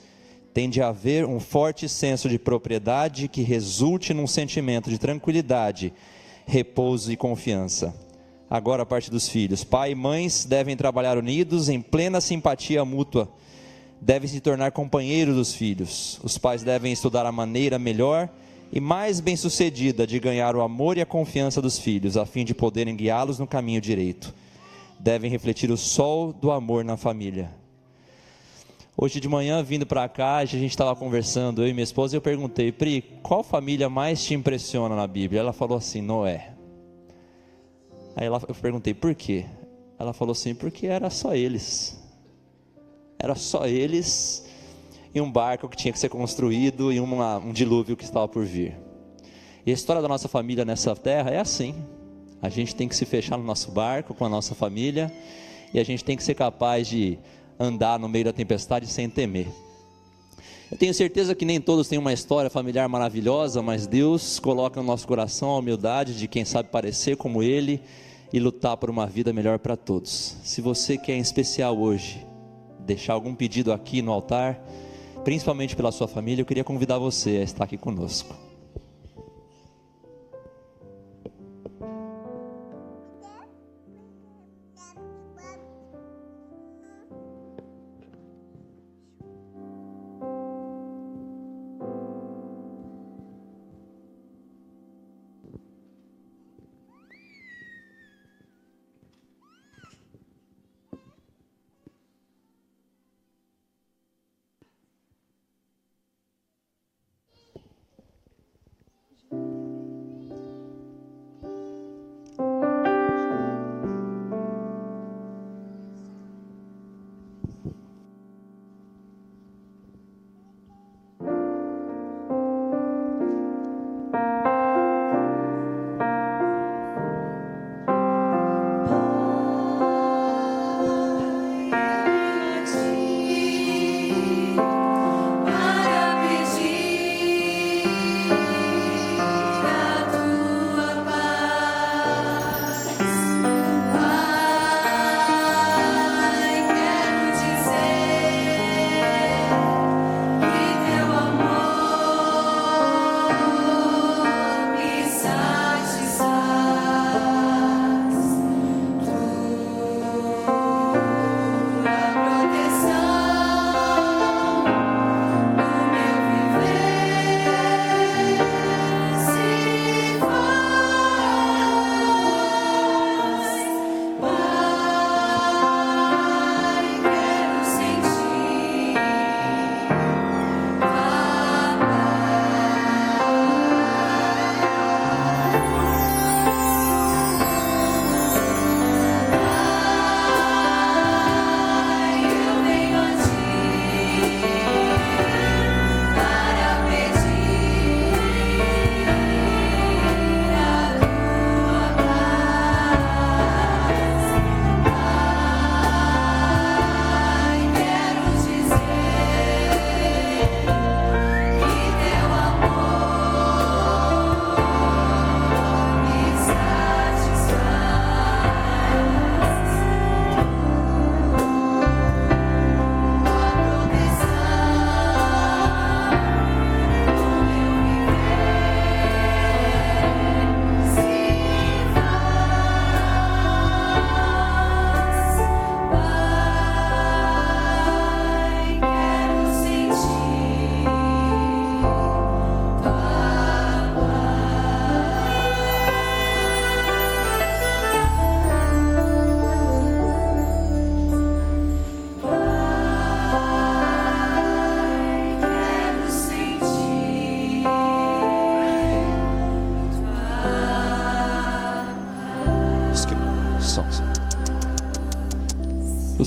L: Tem de haver um forte senso de propriedade que resulte num sentimento de tranquilidade, repouso e confiança. Agora a parte dos filhos. Pai e mães devem trabalhar unidos em plena simpatia mútua. Devem se tornar companheiros dos filhos. Os pais devem estudar a maneira melhor e mais bem-sucedida de ganhar o amor e a confiança dos filhos, a fim de poderem guiá-los no caminho direito. Devem refletir o sol do amor na família. Hoje de manhã, vindo para cá, a gente estava conversando, eu e minha esposa, e eu perguntei: Pri, qual família mais te impressiona na Bíblia? Ela falou assim: Noé. Aí eu perguntei: por quê? Ela falou assim: porque era só eles. Era só eles e um barco que tinha que ser construído e um dilúvio que estava por vir. E a história da nossa família nessa terra é assim. A gente tem que se fechar no nosso barco com a nossa família e a gente tem que ser capaz de andar no meio da tempestade sem temer. Eu tenho certeza que nem todos têm uma história familiar maravilhosa, mas Deus coloca no nosso coração a humildade de quem sabe parecer como Ele e lutar por uma vida melhor para todos. Se você quer em especial hoje deixar algum pedido aqui no altar, principalmente pela sua família, eu queria convidar você a estar aqui conosco.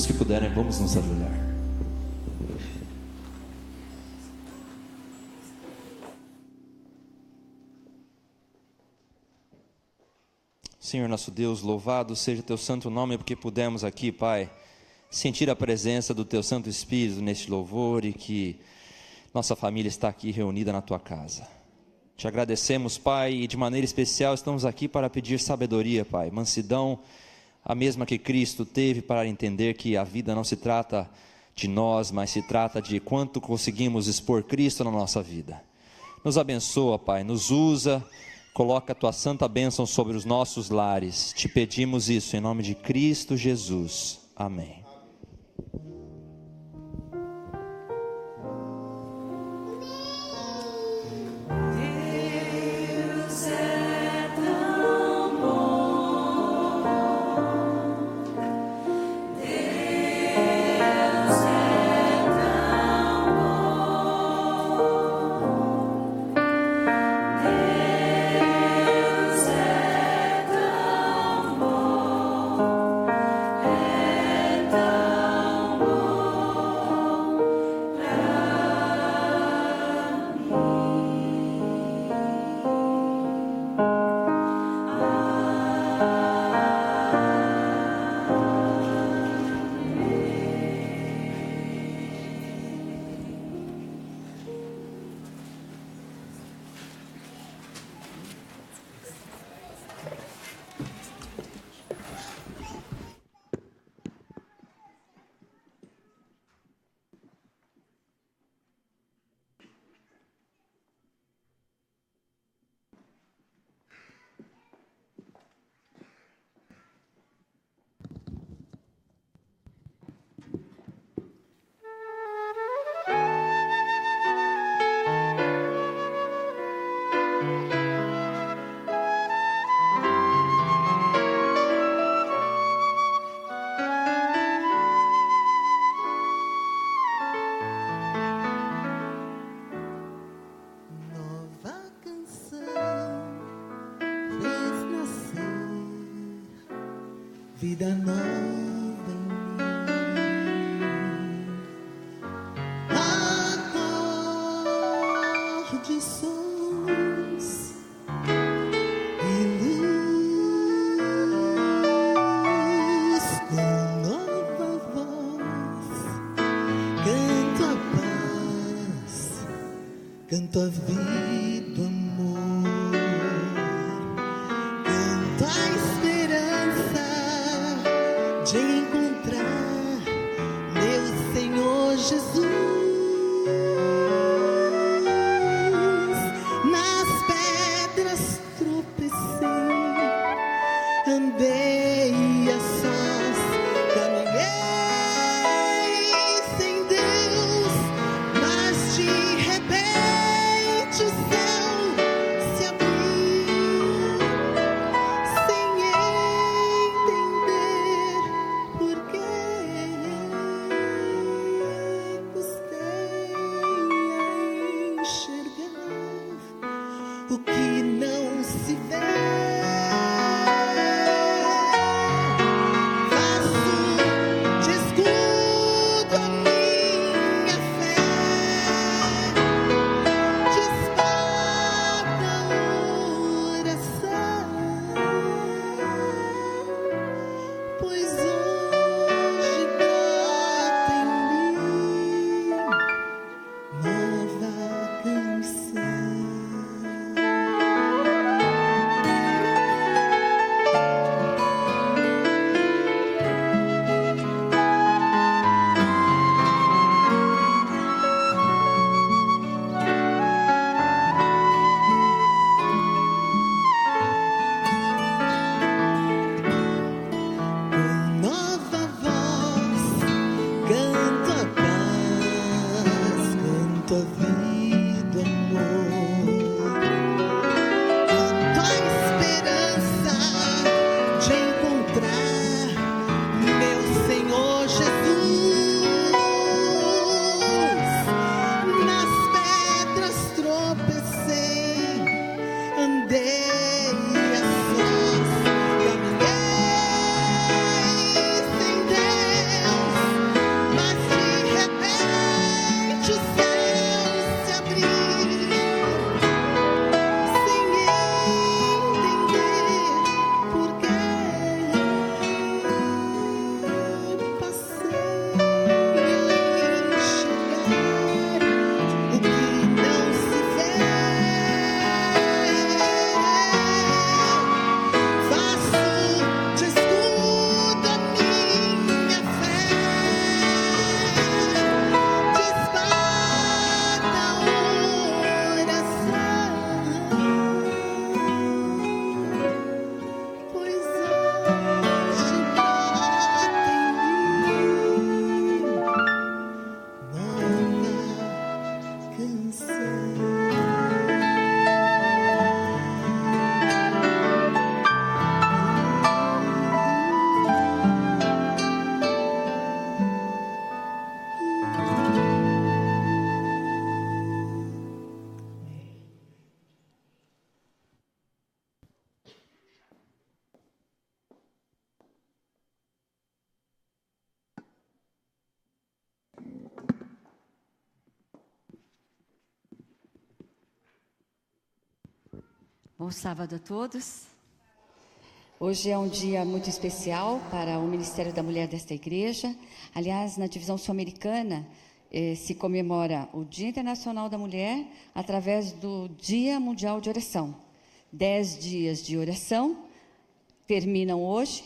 L: Os que puderem, vamos nos ajoelhar. Senhor nosso Deus, louvado seja teu santo nome, porque pudemos aqui, Pai, sentir a presença do teu Santo Espírito neste louvor e que nossa família está aqui reunida na tua casa. Te agradecemos, Pai, e de maneira especial estamos aqui para pedir sabedoria, Pai, mansidão, a mesma que Cristo teve para entender que a vida não se trata de nós, mas se trata de quanto conseguimos expor Cristo na nossa vida. Nos abençoa, Pai, nos usa, coloca a tua santa bênção sobre os nossos lares. Te pedimos isso em nome de Cristo Jesus. Amém.
N: Vida nova em mim, acordes, sons e luz, com nova voz, canto a paz, canto a vida, o amor, canto a esperança de encontrar meu Senhor Jesus. Nas pedras tropecei, andei a sós, caminhei sem Deus, mas de repente o céu se abriu, sem entender por que custei a enxergar o que não se vê. Faço de escudo a minha fé, de espada oração, pois hoje brota em mim nova canção. Com nova voz, canto a paz, canto a vida, o amor, canto a esperança de encontrar meu Senhor Jesus. Nas pedras tropecei, andei a sós, caminhei sem Deus,
O: Bom sábado a todos. Hoje é um dia muito especial para o Ministério da Mulher desta igreja. Aliás, na divisão sul-americana se comemora o Dia Internacional da Mulher através do Dia Mundial de Oração. 10 dias de oração terminam hoje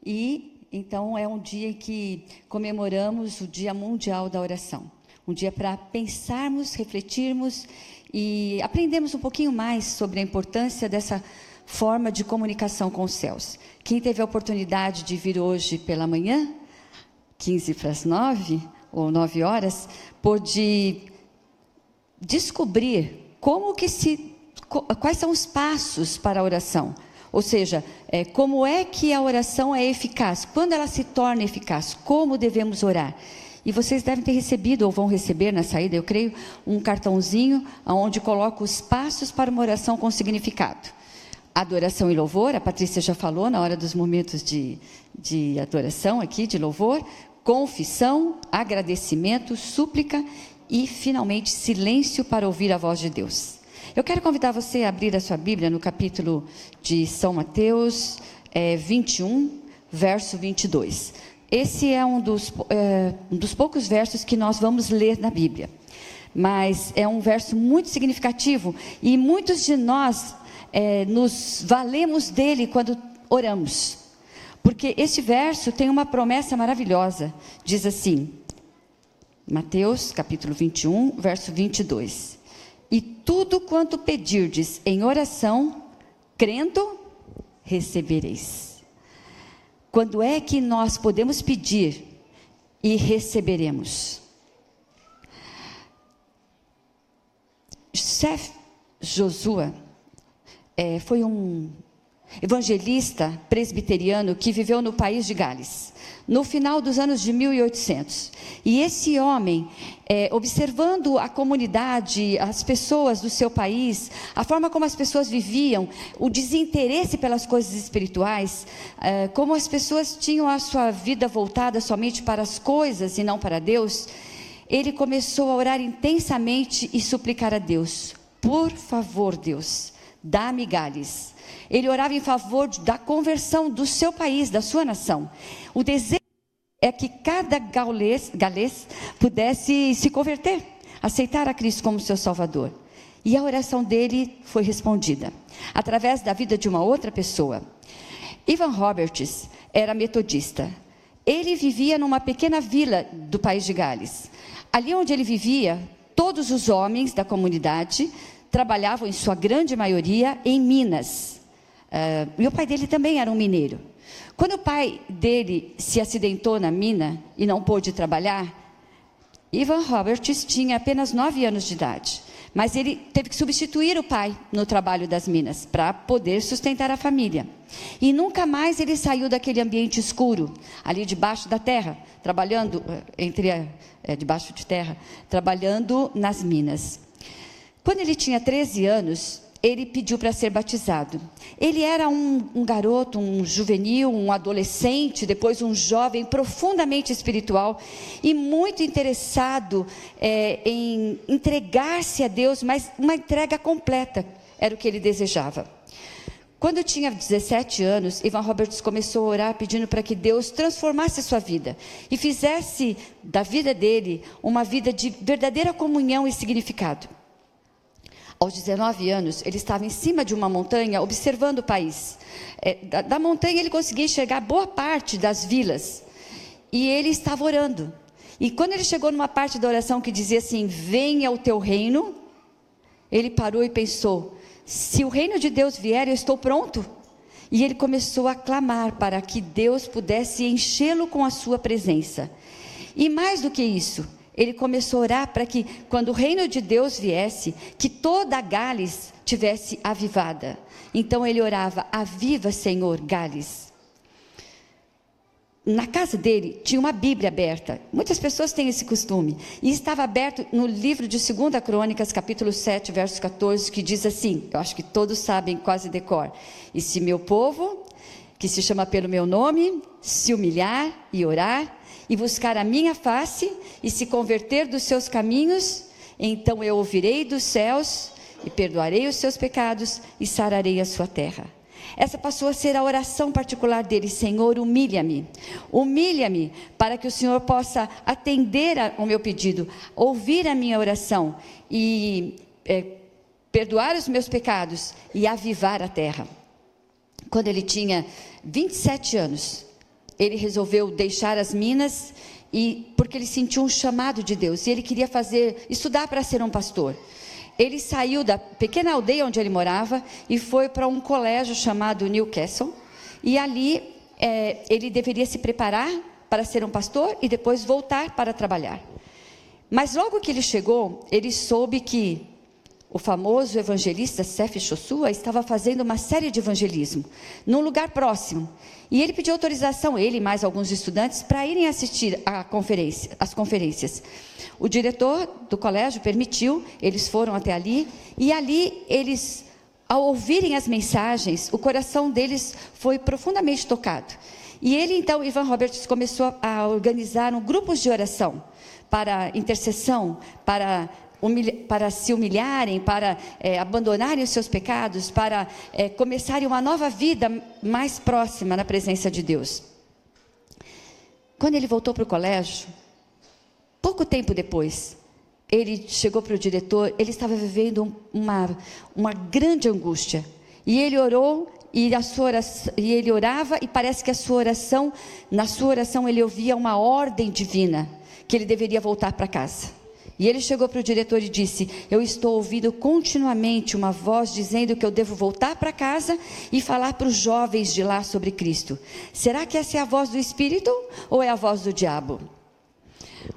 O: e então é um dia em que comemoramos o Dia Mundial da Oração. Um dia para pensarmos, refletirmos e aprendermos um pouquinho mais sobre a importância dessa forma de comunicação com os céus. Quem teve a oportunidade de vir hoje pela manhã, 15 para as 9 ou 9 horas, pôde descobrir quais são os passos para a oração. Ou seja, como é que a oração é eficaz, quando ela se torna eficaz, como devemos orar. E vocês devem ter recebido, ou vão receber na saída, eu creio, um cartãozinho onde coloca os passos para uma oração com significado. Adoração e louvor, a Patrícia já falou na hora dos momentos de adoração aqui, de louvor. Confissão, agradecimento, súplica e, finalmente, silêncio para ouvir a voz de Deus. Eu quero convidar você a abrir a sua Bíblia no capítulo de São Mateus 21, verso 22. Esse é um dos poucos versos que nós vamos ler na Bíblia. Mas é um verso muito significativo e muitos de nós nos valemos dele quando oramos. Porque este verso tem uma promessa maravilhosa. Diz assim, Mateus capítulo 21, verso 22. E tudo quanto pedirdes em oração, crendo, recebereis. Quando é que nós podemos pedir e receberemos? Josué foi um evangelista presbiteriano que viveu no país de Gales, no final dos anos de 1800. E esse homem, observando a comunidade, as pessoas do seu país, a forma como as pessoas viviam, o desinteresse pelas coisas espirituais, como as pessoas tinham a sua vida voltada somente para as coisas e não para Deus, ele começou a orar intensamente e suplicar a Deus: por favor, Deus, dá-me Gales. Ele orava em favor da conversão do seu país, da sua nação. O desejo é que cada galês pudesse se converter, aceitar a Cristo como seu Salvador. E a oração dele foi respondida, através da vida de uma outra pessoa. Evan Roberts era metodista. Ele vivia numa pequena vila do país de Gales. Ali onde ele vivia, todos os homens da comunidade trabalhavam, em sua grande maioria, em minas. E o pai dele também era um mineiro. Quando o pai dele se acidentou na mina e não pôde trabalhar, Evan Roberts tinha apenas 9 anos de idade. Mas ele teve que substituir o pai no trabalho das minas, para poder sustentar a família. E nunca mais ele saiu daquele ambiente escuro, ali debaixo da terra, trabalhando, debaixo de terra, trabalhando nas minas. Quando ele tinha 13 anos, ele pediu para ser batizado. Ele era um garoto, um juvenil, um adolescente, depois um jovem profundamente espiritual e muito interessado em entregar-se a Deus, mas uma entrega completa era o que ele desejava. Quando tinha 17 anos, Evan Roberts começou a orar pedindo para que Deus transformasse a sua vida e fizesse da vida dele uma vida de verdadeira comunhão e significado. Aos 19 anos, ele estava em cima de uma montanha, observando o país. Da montanha ele conseguia enxergar boa parte das vilas. E ele estava orando. E quando ele chegou numa parte da oração que dizia assim: venha o teu reino, ele parou e pensou: se o reino de Deus vier, eu estou pronto. E ele começou a clamar para que Deus pudesse enchê-lo com a sua presença. E mais do que isso, ele começou a orar para que, quando o reino de Deus viesse, que toda a Gales tivesse avivada. Então ele orava: aviva, Senhor, Gales. Na casa dele tinha uma Bíblia aberta. Muitas pessoas têm esse costume. E estava aberto no livro de 2 Crônicas, capítulo 7, verso 14, que diz assim, eu acho que todos sabem, quase de cor: e se meu povo, que se chama pelo meu nome, se humilhar e orar, e buscar a minha face, e se converter dos seus caminhos, então eu ouvirei dos céus, e perdoarei os seus pecados e sararei a sua terra. Essa passou a ser a oração particular dele: Senhor, humilha-me. Humilha-me para que o Senhor possa atender ao meu pedido, ouvir a minha oração e perdoar os meus pecados e avivar a terra. Quando ele tinha 27 anos, ele resolveu deixar as minas, porque ele sentiu um chamado de Deus, e ele queria estudar para ser um pastor. Ele saiu da pequena aldeia onde ele morava e foi para um colégio chamado Newcastle, e ali ele deveria se preparar para ser um pastor e depois voltar para trabalhar. Mas logo que ele chegou, ele soube que o famoso evangelista Seth Joshua estava fazendo uma série de evangelismo num lugar próximo. E ele pediu autorização, ele e mais alguns estudantes, para irem assistir às conferências. O diretor do colégio permitiu, eles foram até ali, e ali eles, ao ouvirem as mensagens, o coração deles foi profundamente tocado. E ele, então, Ivan Roberts, começou a organizar grupos de oração para intercessão, para se humilharem, para abandonarem os seus pecados, para começarem uma nova vida mais próxima na presença de Deus. Quando ele voltou para o colégio, pouco tempo depois, ele chegou para o diretor. Ele estava vivendo uma grande angústia, e ele orou, e ele orava, e parece que na sua oração ele ouvia uma ordem divina, que ele deveria voltar para casa. E ele chegou para o diretor e disse: eu estou ouvindo continuamente uma voz dizendo que eu devo voltar para casa e falar para os jovens de lá sobre Cristo. Será que essa é a voz do Espírito ou é a voz do diabo?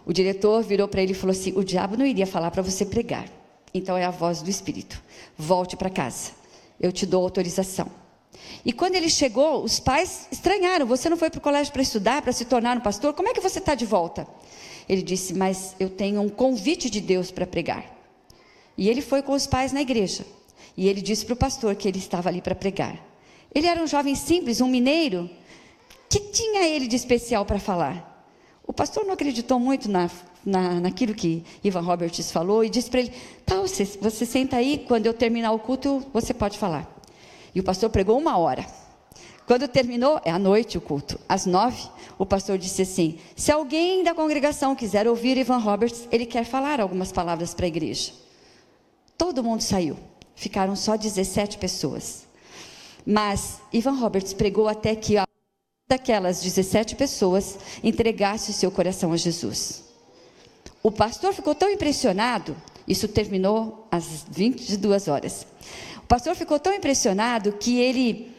O: O diretor virou para ele e falou assim: o diabo não iria falar para você pregar, então é a voz do Espírito. Volte para casa, eu te dou autorização. E quando ele chegou, os pais estranharam: você não foi para o colégio para estudar, para se tornar um pastor? Como é que você está de volta? Ele disse: mas eu tenho um convite de Deus para pregar. E ele foi com os pais na igreja, e ele disse para o pastor que ele estava ali para pregar. Ele era um jovem simples, um mineiro. Que tinha ele de especial para falar? O pastor não acreditou muito naquilo que Ivan Roberts falou, e disse para ele: tá, você senta aí, quando eu terminar o culto, você pode falar. E o pastor pregou 1 hora. Quando terminou, à noite o culto, às 9, o pastor disse assim: se alguém da congregação quiser ouvir Ivan Roberts, ele quer falar algumas palavras para a igreja. Todo mundo saiu, ficaram só 17 pessoas. Mas Ivan Roberts pregou até que daquelas 17 pessoas entregasse o seu coração a Jesus. O pastor ficou tão impressionado, isso terminou às 22 horas. O pastor ficou tão impressionado que ele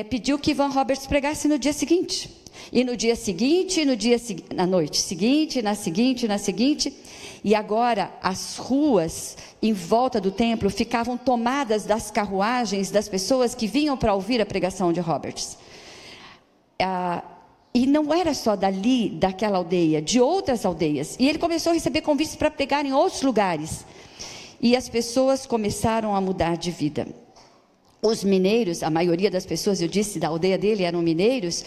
O: pediu que Ivan Roberts pregasse no dia seguinte. E no dia seguinte, na noite seguinte, na seguinte. E agora as ruas em volta do templo ficavam tomadas das carruagens das pessoas que vinham para ouvir a pregação de Roberts. E não era só dali, daquela aldeia, de outras aldeias. E ele começou a receber convites para pregar em outros lugares. E as pessoas começaram a mudar de vida. Os mineiros, a maioria das pessoas, eu disse, da aldeia dele eram mineiros,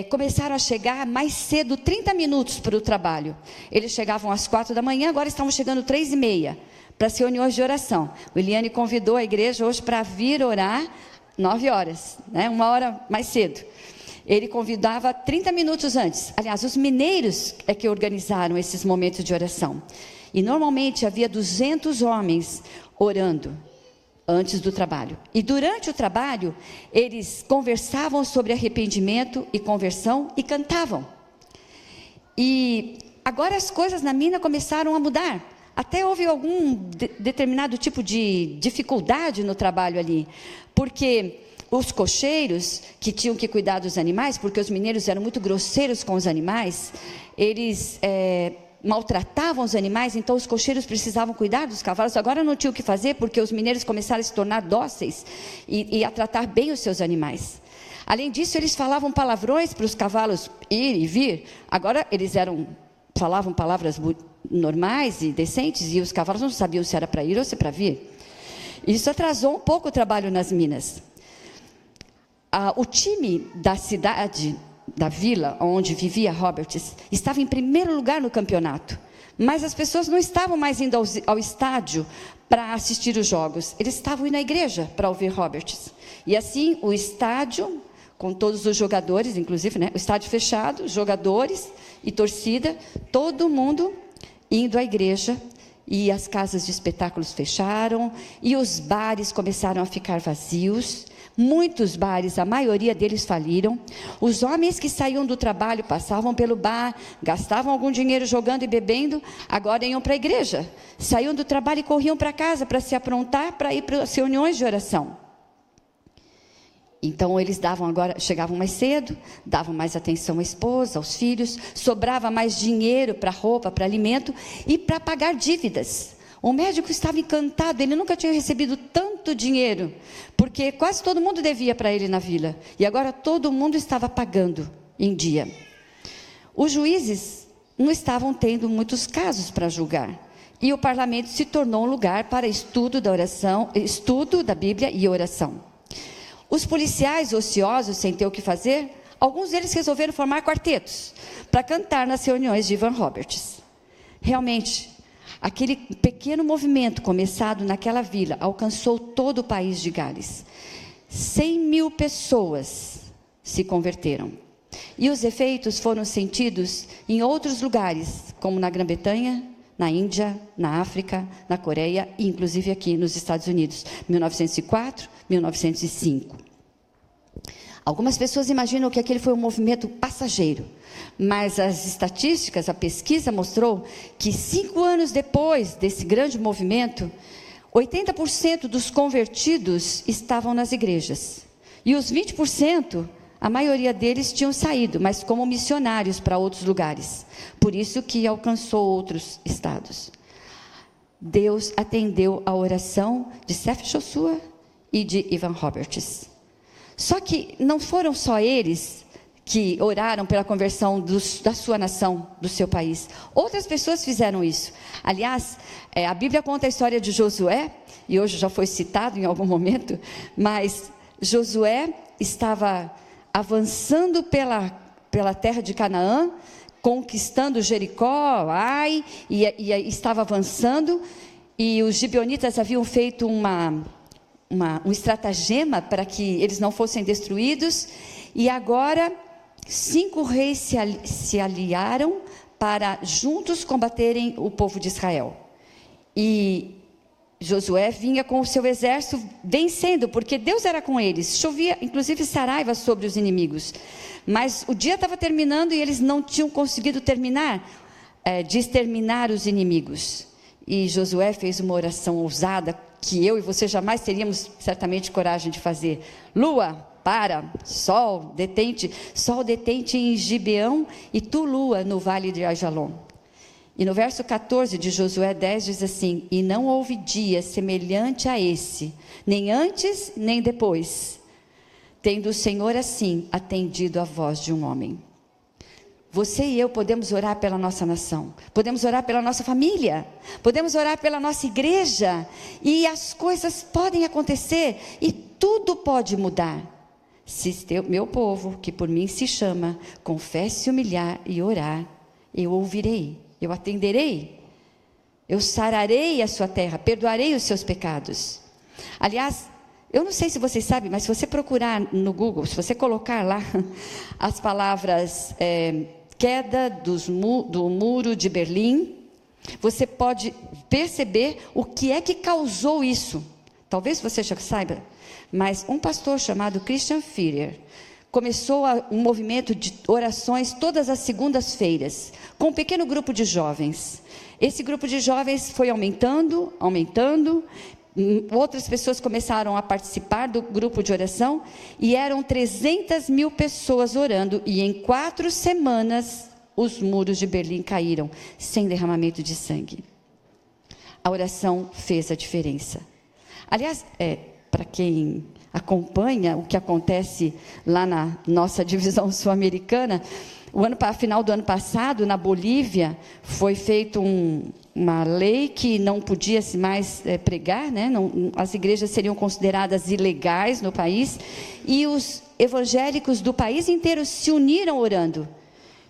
O: começaram a chegar mais cedo, 30 minutos para o trabalho. Eles chegavam às 4 da manhã, agora estavam chegando 3h30, para as reuniões de oração. O Eliane convidou a igreja hoje para vir orar 9 horas, 1 hora mais cedo. Ele convidava 30 minutos antes. Aliás, os mineiros é que organizaram esses momentos de oração. E normalmente havia 200 homens orando antes do trabalho. E durante o trabalho, eles conversavam sobre arrependimento e conversão e cantavam. E agora as coisas na mina começaram a mudar. Até houve algum determinado tipo de dificuldade no trabalho ali. Porque os cocheiros, que tinham que cuidar dos animais, porque os mineiros eram muito grosseiros com os animais, eles maltratavam os animais, então os cocheiros precisavam cuidar dos cavalos. Agora não tinham o que fazer, porque os mineiros começaram a se tornar dóceis e a tratar bem os seus animais. Além disso, eles falavam palavrões para os cavalos ir e vir. Agora eles falavam palavras normais e decentes, e os cavalos não sabiam se era para ir ou se para vir. Isso atrasou um pouco o trabalho nas minas. O time da cidade, da vila onde vivia Roberts, estava em primeiro lugar no campeonato, Mas as pessoas não estavam mais indo ao estádio para assistir os jogos. Eles estavam indo à igreja para ouvir Roberts. E assim, o estádio, com todos os jogadores, inclusive, né? O estádio fechado, jogadores e torcida, todo mundo indo à igreja. E as casas de espetáculos fecharam, e os bares começaram a ficar vazios. Muitos bares, a maioria deles faliram. Os homens que saíam do trabalho, passavam pelo bar, gastavam algum dinheiro jogando e bebendo, agora iam para a igreja. Saíam do trabalho e corriam para casa para se aprontar para ir para as reuniões de oração. Então eles chegavam mais cedo, davam mais atenção à esposa, aos filhos, sobrava mais dinheiro para roupa, para alimento e para pagar dívidas. O médico estava encantado, ele nunca tinha recebido tanto dinheiro, porque quase todo mundo devia para ele na vila, e agora todo mundo estava pagando em dia. Os juízes não estavam tendo muitos casos para julgar, e o parlamento se tornou um lugar para estudo da oração, estudo da Bíblia e oração. Os policiais ociosos, sem ter o que fazer, alguns deles resolveram formar quartetos para cantar nas reuniões de Ivan Roberts. Realmente, aquele pequeno movimento começado naquela vila alcançou todo o país de Gales. 100.000 pessoas se converteram. E os efeitos foram sentidos em outros lugares, como na Grã-Bretanha, na Índia, na África, na Coreia e inclusive aqui nos Estados Unidos, 1904, 1905. Algumas pessoas imaginam que aquele foi um movimento passageiro, mas as estatísticas, a pesquisa mostrou que 5 anos depois desse grande movimento, 80% dos convertidos estavam nas igrejas. E os 20%, a maioria deles tinham saído, mas como missionários para outros lugares. Por isso que alcançou outros estados. Deus atendeu a oração de Seth Joshua e de Ivan Roberts. Só que não foram só eles que oraram pela conversão da sua nação, do seu país. Outras pessoas fizeram isso. Aliás, a Bíblia conta a história de Josué, e hoje já foi citado em algum momento, mas Josué estava avançando pela terra de Canaã, conquistando Jericó, Ai, e estava avançando, e os gibeonitas haviam feito um estratagema para que eles não fossem destruídos, e agora 5 reis se aliaram para juntos combaterem o povo de Israel. E Josué vinha com o seu exército vencendo, porque Deus era com eles. Chovia, inclusive, saraiva sobre os inimigos. Mas o dia estava terminando e eles não tinham conseguido de exterminar os inimigos. E Josué fez uma oração ousada, que eu e você jamais teríamos certamente coragem de fazer. Lua, para, sol, detente em Gibeão, e tu, lua, no vale de Ajalon. E no verso 14 de Josué 10 diz assim: e não houve dia semelhante a esse, nem antes nem depois, tendo o Senhor assim atendido a voz de um homem. Você e eu podemos orar pela nossa nação, podemos orar pela nossa família, podemos orar pela nossa igreja, e as coisas podem acontecer, e tudo pode mudar. Se meu povo, que por mim se chama, confesse, humilhar e orar, eu ouvirei, eu atenderei, eu sararei a sua terra, perdoarei os seus pecados. Aliás, eu não sei se vocês sabem, mas se você procurar no Google, se você colocar lá as palavras queda do muro de Berlim, você pode perceber o que é que causou isso. Talvez você já saiba, mas um pastor chamado Christian Führer começou um movimento de orações todas as segundas-feiras, com um pequeno grupo de jovens. Esse grupo de jovens foi aumentando, outras pessoas começaram a participar do grupo de oração, e eram 300.000 pessoas orando, e em 4 semanas os muros de Berlim caíram, sem derramamento de sangue. A oração fez a diferença. Aliás, para quem acompanha o que acontece lá na nossa divisão sul-americana, final do ano passado, na Bolívia, foi feita uma lei que não podia mais pregar, né? As igrejas seriam consideradas ilegais no país, e os evangélicos do país inteiro se uniram orando.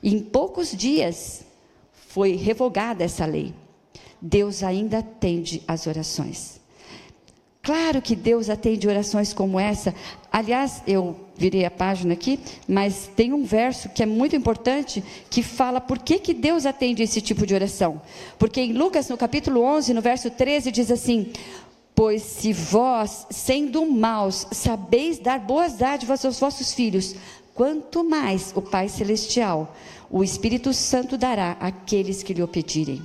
O: E em poucos dias foi revogada essa lei. Deus ainda atende as orações. Claro que Deus atende orações como essa. Aliás, eu virei a página aqui, mas tem um verso que é muito importante, que fala por que Deus atende esse tipo de oração. Porque em Lucas, no capítulo 11, no verso 13, diz assim: pois se vós, sendo maus, sabeis dar boas dádivas aos vossos filhos, quanto mais o Pai Celestial, o Espírito Santo dará àqueles que lhe o pedirem.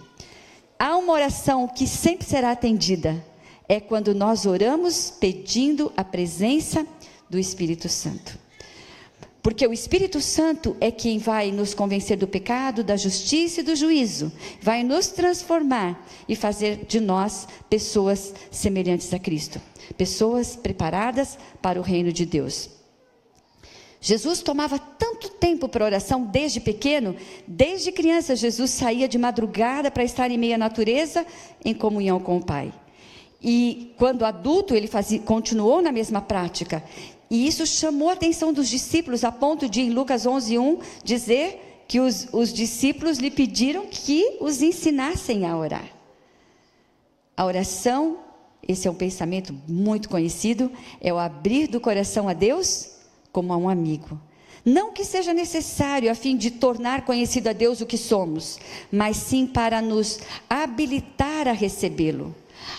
O: Há uma oração que sempre será atendida, é quando nós oramos pedindo a presença do Espírito Santo. Porque o Espírito Santo é quem vai nos convencer do pecado, da justiça e do juízo, vai nos transformar e fazer de nós pessoas semelhantes a Cristo, pessoas preparadas para o reino de Deus. Jesus tomava tanto tempo para oração desde pequeno, desde criança Jesus saía de madrugada para estar em meio à natureza, em comunhão com o Pai. E quando adulto ele continuou na mesma prática. E isso chamou a atenção dos discípulos, a ponto de, em Lucas 11:1, dizer que os discípulos lhe pediram que os ensinassem a orar. A oração, esse é um pensamento muito conhecido, é o abrir do coração a Deus como a um amigo. Não que seja necessário a fim de tornar conhecido a Deus o que somos, mas sim para nos habilitar a recebê-lo.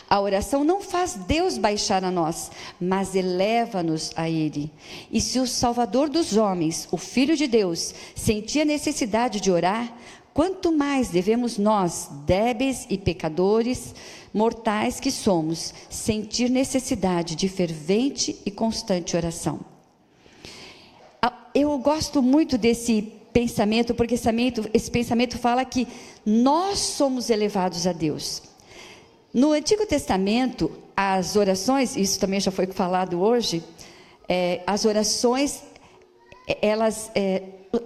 O: A oração não faz Deus baixar a nós, mas eleva-nos a Ele. E se o Salvador dos homens, o Filho de Deus, sentia necessidade de orar, quanto mais devemos nós, débeis e pecadores, mortais que somos, sentir necessidade de fervente e constante oração. Eu gosto muito desse pensamento, porque esse pensamento fala que nós somos elevados a Deus. No Antigo Testamento, as orações, isso também já foi falado hoje, as orações,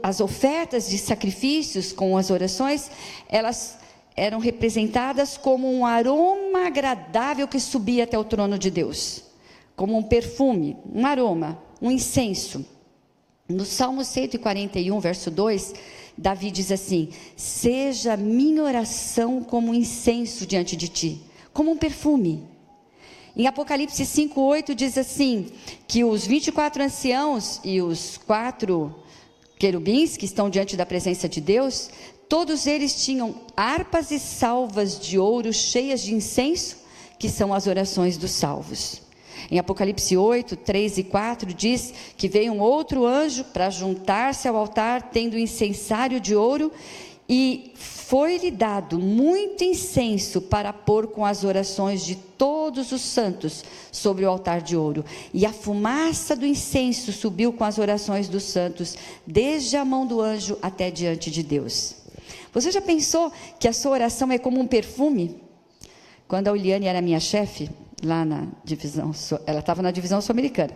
O: as ofertas de sacrifícios com as orações, elas eram representadas como um aroma agradável que subia até o trono de Deus, como um perfume, um aroma, um incenso. No Salmo 141, verso 2, Davi diz assim: seja minha oração como um incenso diante de ti, como um perfume. Em Apocalipse 5:8 diz assim, que os 24 anciãos e os 4 querubins que estão diante da presença de Deus, todos eles tinham harpas e salvas de ouro cheias de incenso, que são as orações dos salvos. Em Apocalipse 8, 3 e 4 diz que veio um outro anjo para juntar-se ao altar, tendo incensário de ouro, e foi-lhe dado muito incenso para pôr com as orações de todos os santos sobre o altar de ouro. E a fumaça do incenso subiu com as orações dos santos, desde a mão do anjo até diante de Deus. Você já pensou que a sua oração é como um perfume? Quando a Uliane era minha chefe, lá na divisão, ela estava na divisão sul-americana,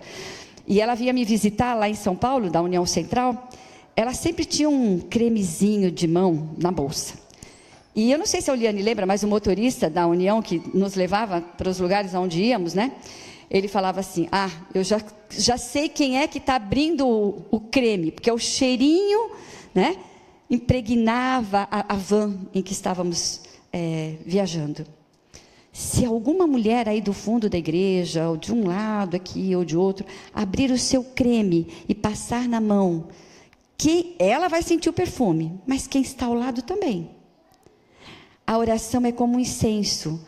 O: e ela vinha me visitar lá em São Paulo, da União Central, ela sempre tinha um cremezinho de mão na bolsa. E eu não sei se a Uliane lembra, mas o motorista da União, que nos levava para os lugares onde íamos, né? Ele falava assim: eu já sei quem é que está abrindo o creme, porque o cheirinho, né, impregnava a van em que estávamos viajando. Se alguma mulher aí do fundo da igreja, ou de um lado aqui, ou de outro, abrir o seu creme e passar na mão, que ela vai sentir o perfume, mas quem está ao lado também. A oração é como um incenso.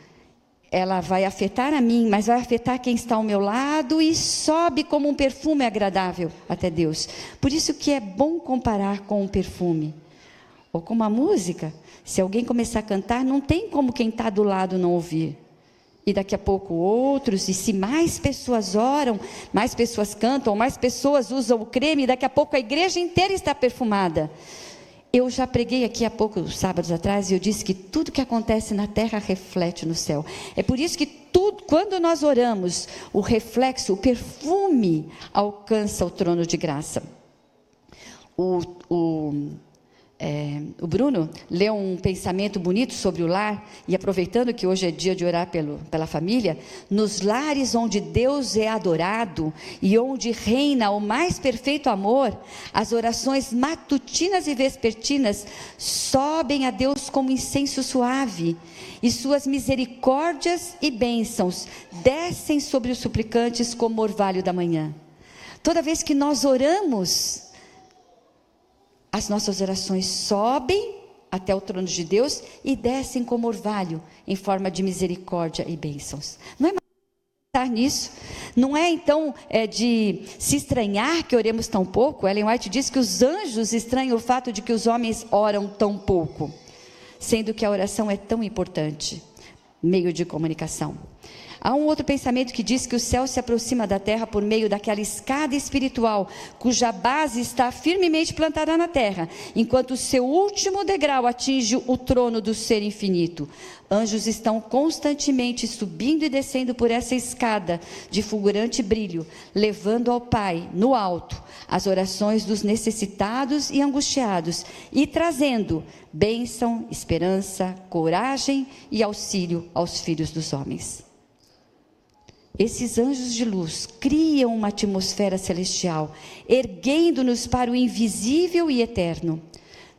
O: Ela vai afetar a mim, mas vai afetar quem está ao meu lado e sobe como um perfume agradável até Deus. Por isso que é bom comparar com um perfume. Ou com uma música. Se alguém começar a cantar, não tem como quem está do lado não ouvir. E daqui a pouco outros, e se mais pessoas oram, mais pessoas cantam, mais pessoas usam o creme, daqui a pouco a igreja inteira está perfumada. Eu já preguei aqui há poucos sábados atrás, e eu disse que tudo que acontece na terra reflete no céu. É por isso que quando nós oramos, o reflexo, o perfume alcança o trono de graça. o Bruno leu um pensamento bonito sobre o lar, e aproveitando que hoje é dia de orar pela família, nos lares onde Deus é adorado e onde reina o mais perfeito amor, as orações matutinas e vespertinas sobem a Deus como incenso suave, e suas misericórdias e bênçãos descem sobre os suplicantes como orvalho da manhã. Toda vez que nós oramos, as nossas orações sobem até o trono de Deus e descem como orvalho, em forma de misericórdia e bênçãos. Não é mais pensar nisso? Não é então de se estranhar que oremos tão pouco? Ellen White diz que os anjos estranham o fato de que os homens oram tão pouco, sendo que a oração é tão importante, meio de comunicação. Há um outro pensamento que diz que o céu se aproxima da terra por meio daquela escada espiritual, cuja base está firmemente plantada na terra, enquanto o seu último degrau atinge o trono do ser infinito. Anjos estão constantemente subindo e descendo por essa escada de fulgurante brilho, levando ao Pai, no alto, as orações dos necessitados e angustiados, e trazendo bênção, esperança, coragem e auxílio aos filhos dos homens. Esses anjos de luz criam uma atmosfera celestial, erguendo-nos para o invisível e eterno.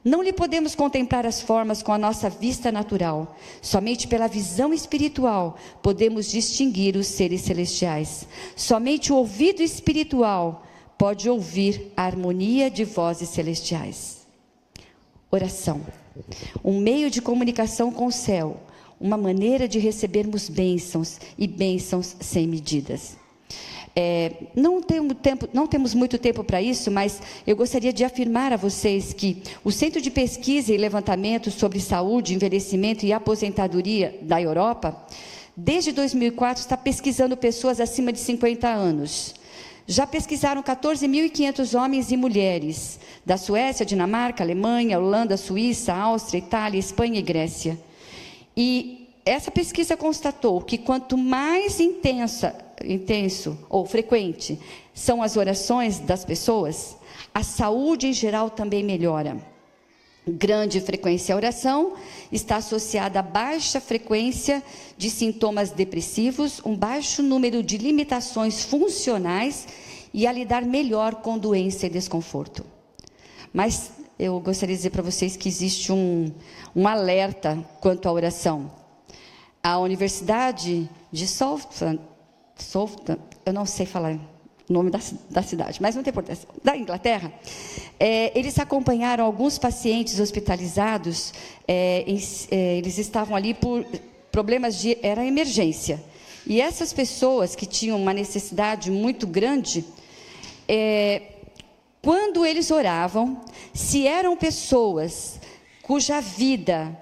O: Não lhe podemos contemplar as formas com a nossa vista natural. Somente pela visão espiritual podemos distinguir os seres celestiais. Somente o ouvido espiritual pode ouvir a harmonia de vozes celestiais. Oração. Um meio de comunicação com o céu. Uma maneira de recebermos bênçãos e bênçãos sem medidas. Não temos muito tempo para isso, mas eu gostaria de afirmar a vocês que o Centro de Pesquisa e Levantamento sobre Saúde, Envelhecimento e Aposentadoria da Europa, desde 2004 está pesquisando pessoas acima de 50 anos. Já pesquisaram 14.500 homens e mulheres da Suécia, Dinamarca, Alemanha, Holanda, Suíça, Áustria, Itália, Espanha e Grécia. E essa pesquisa constatou que quanto mais intenso ou frequente são as orações das pessoas, a saúde em geral também melhora. Grande frequência à oração está associada a baixa frequência de sintomas depressivos, um baixo número de limitações funcionais e a lidar melhor com doença e desconforto. Mas eu gostaria de dizer para vocês que existe um alerta quanto à oração. A Universidade de Southampton, eu não sei falar o nome da cidade, mas não tem importância, da Inglaterra, eles acompanharam alguns pacientes hospitalizados, eles estavam ali por problemas era emergência. E essas pessoas que tinham uma necessidade muito grande, quando eles oravam, se eram pessoas cuja vida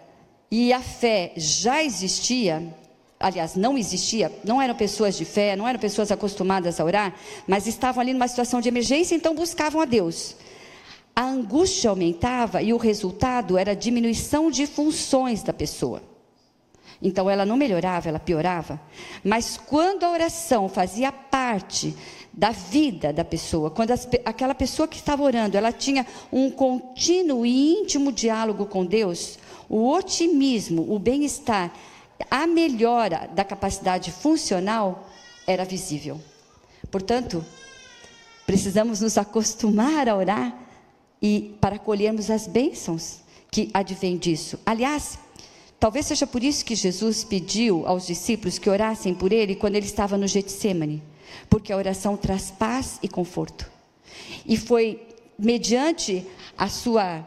O: e a fé já existia, aliás, não existia, não eram pessoas de fé, não eram pessoas acostumadas a orar, mas estavam ali numa situação de emergência, então buscavam a Deus. A angústia aumentava e o resultado era a diminuição de funções da pessoa. Então ela não melhorava, ela piorava. Mas quando a oração fazia parte da vida da pessoa, quando aquela pessoa que estava orando, ela tinha um contínuo e íntimo diálogo com Deus, o otimismo, o bem-estar, a melhora da capacidade funcional era visível. Portanto, precisamos nos acostumar a orar e para colhermos as bênçãos que advêm disso. Aliás, talvez seja por isso que Jesus pediu aos discípulos que orassem por ele quando ele estava no Getsêmani, porque a oração traz paz e conforto. E foi mediante a sua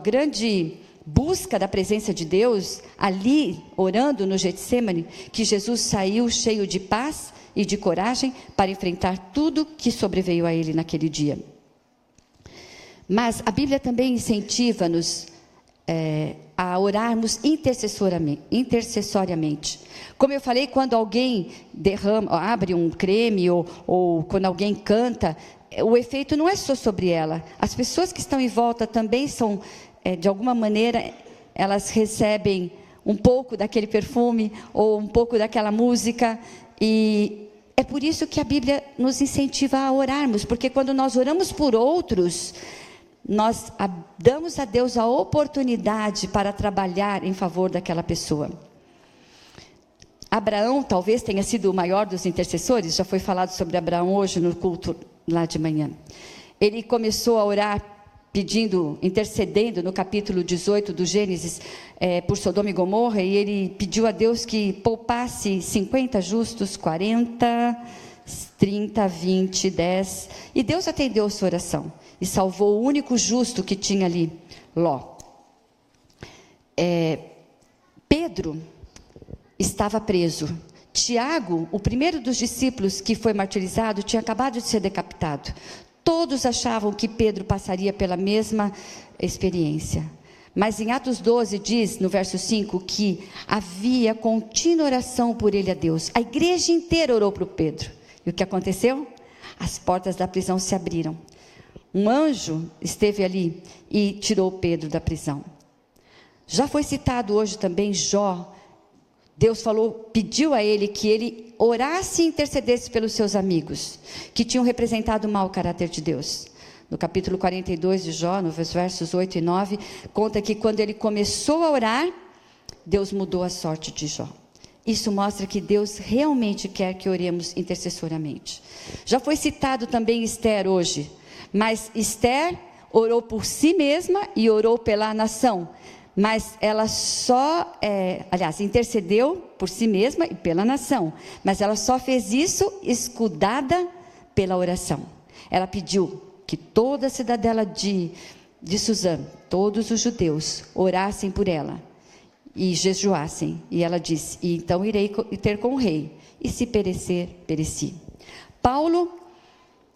O: grande busca da presença de Deus, ali orando no Getsêmani, que Jesus saiu cheio de paz e de coragem para enfrentar tudo que sobreveio a ele naquele dia. Mas a Bíblia também incentiva-nos a orarmos intercessoriamente. Como eu falei, quando alguém abre um creme ou quando alguém canta, o efeito não é só sobre ela. As pessoas que estão em volta também são, de alguma maneira, elas recebem um pouco daquele perfume ou um pouco daquela música. E é por isso que a Bíblia nos incentiva a orarmos, porque quando nós oramos por outros, nós damos a Deus a oportunidade para trabalhar em favor daquela pessoa. Abraão talvez tenha sido o maior dos intercessores, já foi falado sobre Abraão hoje no culto lá de manhã. Ele começou a orar intercedendo no capítulo 18 do Gênesis, por Sodoma e Gomorra, e ele pediu a Deus que poupasse 50 justos, 40, 30, 20, 10, e Deus atendeu a sua oração, e salvou o único justo que tinha ali, Ló. Pedro estava preso. Tiago, o primeiro dos discípulos que foi martirizado, tinha acabado de ser decapitado. Todos achavam que Pedro passaria pela mesma experiência. Mas em Atos 12 diz, no verso 5, que havia contínua oração por ele a Deus. A igreja inteira orou para o Pedro. E o que aconteceu? As portas da prisão se abriram. Um anjo esteve ali e tirou Pedro da prisão. Já foi citado hoje também Jó. Deus pediu a ele que ele orasse e intercedesse pelos seus amigos, que tinham representado o mau caráter de Deus. No capítulo 42 de Jó, nos versos 8 e 9, conta que quando ele começou a orar, Deus mudou a sorte de Jó. Isso mostra que Deus realmente quer que oremos intercessoramente. Já foi citado também Esther hoje, mas Esther orou por si mesma e orou pela nação. Mas ela intercedeu por si mesma e pela nação. Mas ela só fez isso escudada pela oração. Ela pediu que toda a cidadela de Suzã, todos os judeus, orassem por ela e jejuassem. E ela disse, e então irei ter com o rei, e se perecer, pereci. Paulo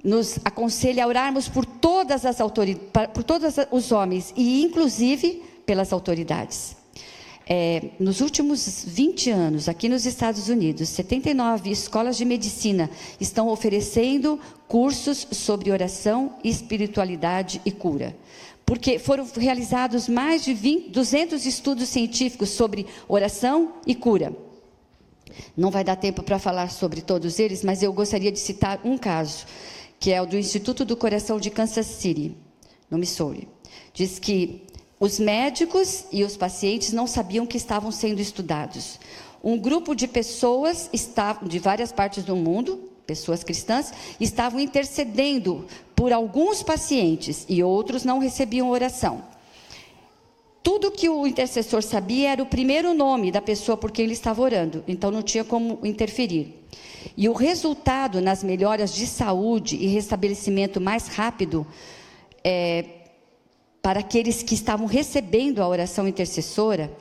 O: nos aconselha a orarmos por todas as autoridades, por todos os homens, e inclusive pelas autoridades. Nos últimos 20 anos, aqui nos Estados Unidos, 79 escolas de medicina estão oferecendo cursos sobre oração, espiritualidade e cura. Porque foram realizados mais de 200 estudos científicos sobre oração e cura. Não vai dar tempo para falar sobre todos eles, mas eu gostaria de citar um caso, que é o do Instituto do Coração de Kansas City, no Missouri. Diz que os médicos e os pacientes não sabiam que estavam sendo estudados. Um grupo de pessoas de várias partes do mundo, pessoas cristãs, estavam intercedendo por alguns pacientes e outros não recebiam oração. Tudo que o intercessor sabia era o primeiro nome da pessoa por quem ele estava orando, então não tinha como interferir. E o resultado nas melhoras de saúde e restabelecimento mais rápido para aqueles que estavam recebendo a oração intercessora,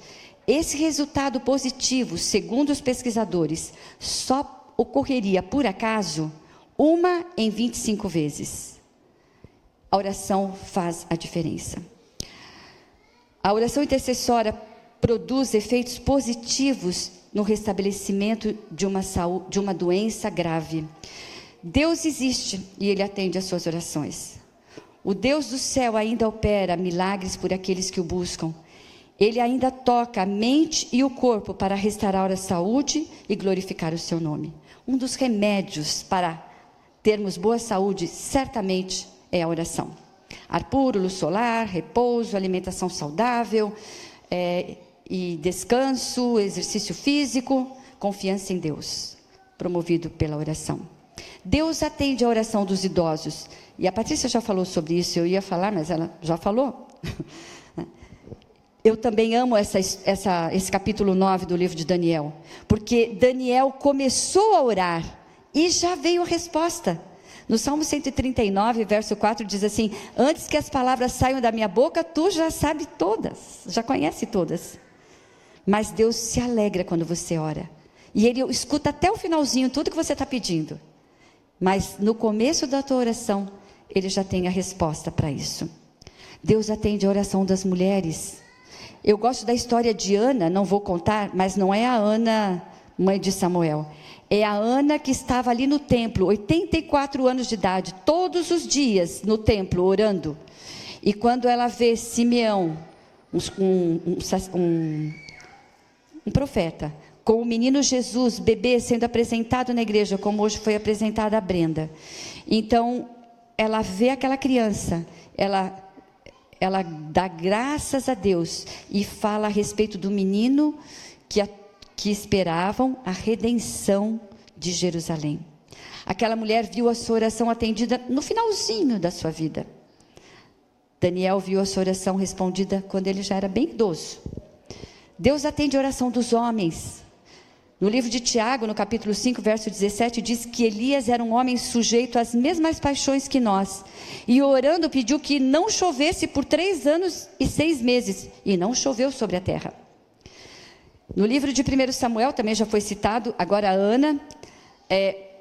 O: esse resultado positivo, segundo os pesquisadores, só ocorreria por acaso 1 em 25 vezes. A oração faz a diferença. A oração intercessória produz efeitos positivos no restabelecimento de uma doença grave. Deus existe e Ele atende às suas orações. O Deus do céu ainda opera milagres por aqueles que o buscam. Ele ainda toca a mente e o corpo para restaurar a saúde e glorificar o seu nome. Um dos remédios para termos boa saúde, certamente, é a oração. Ar puro, luz solar, repouso, alimentação saudável, e descanso, exercício físico, confiança em Deus, promovido pela oração. Deus atende a oração dos idosos. E a Patrícia já falou sobre isso, eu ia falar, mas ela já falou. Eu também amo esse capítulo 9 do livro de Daniel, porque Daniel começou a orar e já veio a resposta. No Salmo 139, verso 4, diz assim: antes que as palavras saiam da minha boca, tu já sabe todas, já conhece todas. Mas Deus se alegra quando você ora. E Ele escuta até o finalzinho tudo que você está pedindo. Mas no começo da tua oração, Ele já tem a resposta para isso. Deus atende a oração das mulheres. Eu gosto da história de Ana, não vou contar, mas não é a Ana, mãe de Samuel. É a Ana que estava ali no templo, 84 anos de idade, todos os dias no templo, orando. E quando ela vê Simeão, um profeta, com o menino Jesus, bebê, sendo apresentado na igreja, como hoje foi apresentada a Brenda. Então, ela vê aquela criança, ela ela dá graças a Deus e fala a respeito do menino que esperavam a redenção de Jerusalém. Aquela mulher viu a sua oração atendida no finalzinho da sua vida. Daniel viu a sua oração respondida quando ele já era bem idoso. Deus atende a oração dos homens. No livro de Tiago, no capítulo 5, verso 17, diz que Elias era um homem sujeito às mesmas paixões que nós. E orando pediu que não chovesse por 3 anos e 6 meses. E não choveu sobre a terra. No livro de 1 Samuel, também já foi citado, agora a Ana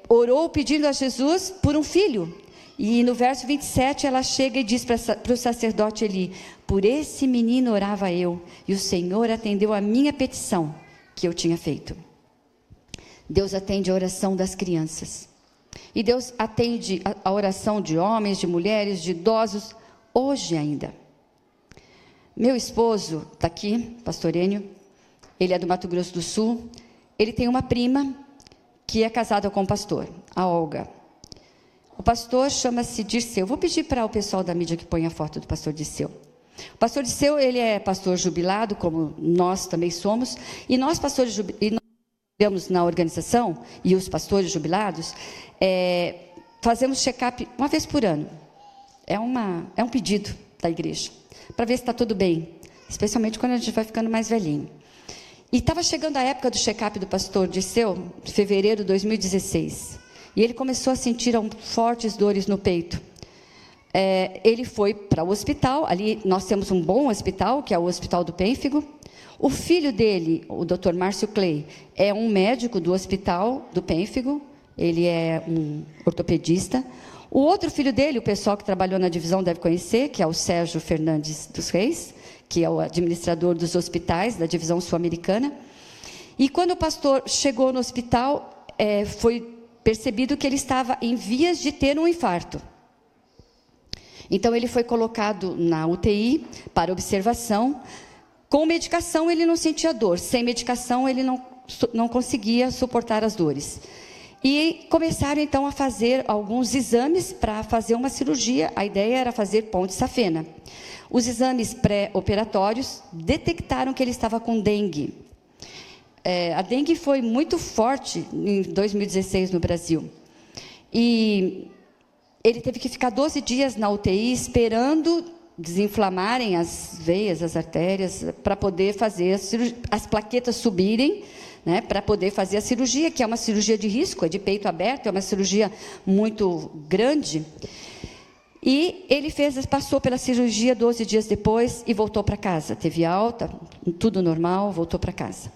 O: orou pedindo a Jesus por um filho. E no verso 27 ela chega e diz para o sacerdote Eli: por esse menino orava eu, e o Senhor atendeu a minha petição que eu tinha feito. Deus atende a oração das crianças. E Deus atende a oração de homens, de mulheres, de idosos, hoje ainda. Meu esposo está aqui, pastor Enio. Ele é do Mato Grosso do Sul. Ele tem uma prima que é casada com o pastor, a Olga. O pastor chama-se Dirceu. Vou pedir para o pessoal da mídia que põe a foto do pastor Dirceu. O pastor Dirceu, ele é pastor jubilado, como nós também somos. E nós, pastores jubilados, na organização, e os pastores jubilados, fazemos check-up uma vez por ano. É um pedido da igreja, para ver se está tudo bem, especialmente quando a gente vai ficando mais velhinho. E estava chegando a época do check-up do pastor Dirceu, de fevereiro de 2016. E ele começou a sentir fortes dores no peito. Ele foi para o hospital, ali nós temos um bom hospital, que é o Hospital do Pênfigo. O filho dele, o Dr. Márcio Clay, é um médico do Hospital do Pênfigo, ele é um ortopedista. O outro filho dele, o pessoal que trabalhou na divisão deve conhecer, que é o Sérgio Fernandes dos Reis, que é o administrador dos hospitais da divisão sul-americana. E quando o pastor chegou no hospital, foi percebido que ele estava em vias de ter um infarto. Então ele foi colocado na UTI para observação. Com medicação ele não sentia dor, sem medicação ele não conseguia suportar as dores. E começaram então a fazer alguns exames para fazer uma cirurgia. A ideia era fazer ponte safena. Os exames pré-operatórios detectaram que ele estava com dengue. A dengue foi muito forte em 2016 no Brasil. E ele teve que ficar 12 dias na UTI esperando desinflamarem as veias, as artérias, para poder fazer as plaquetas subirem, né, para poder fazer a cirurgia, que é uma cirurgia de risco, é de peito aberto, é uma cirurgia muito grande. E ele passou pela cirurgia 12 dias depois e voltou para casa. Teve alta, tudo normal, voltou para casa.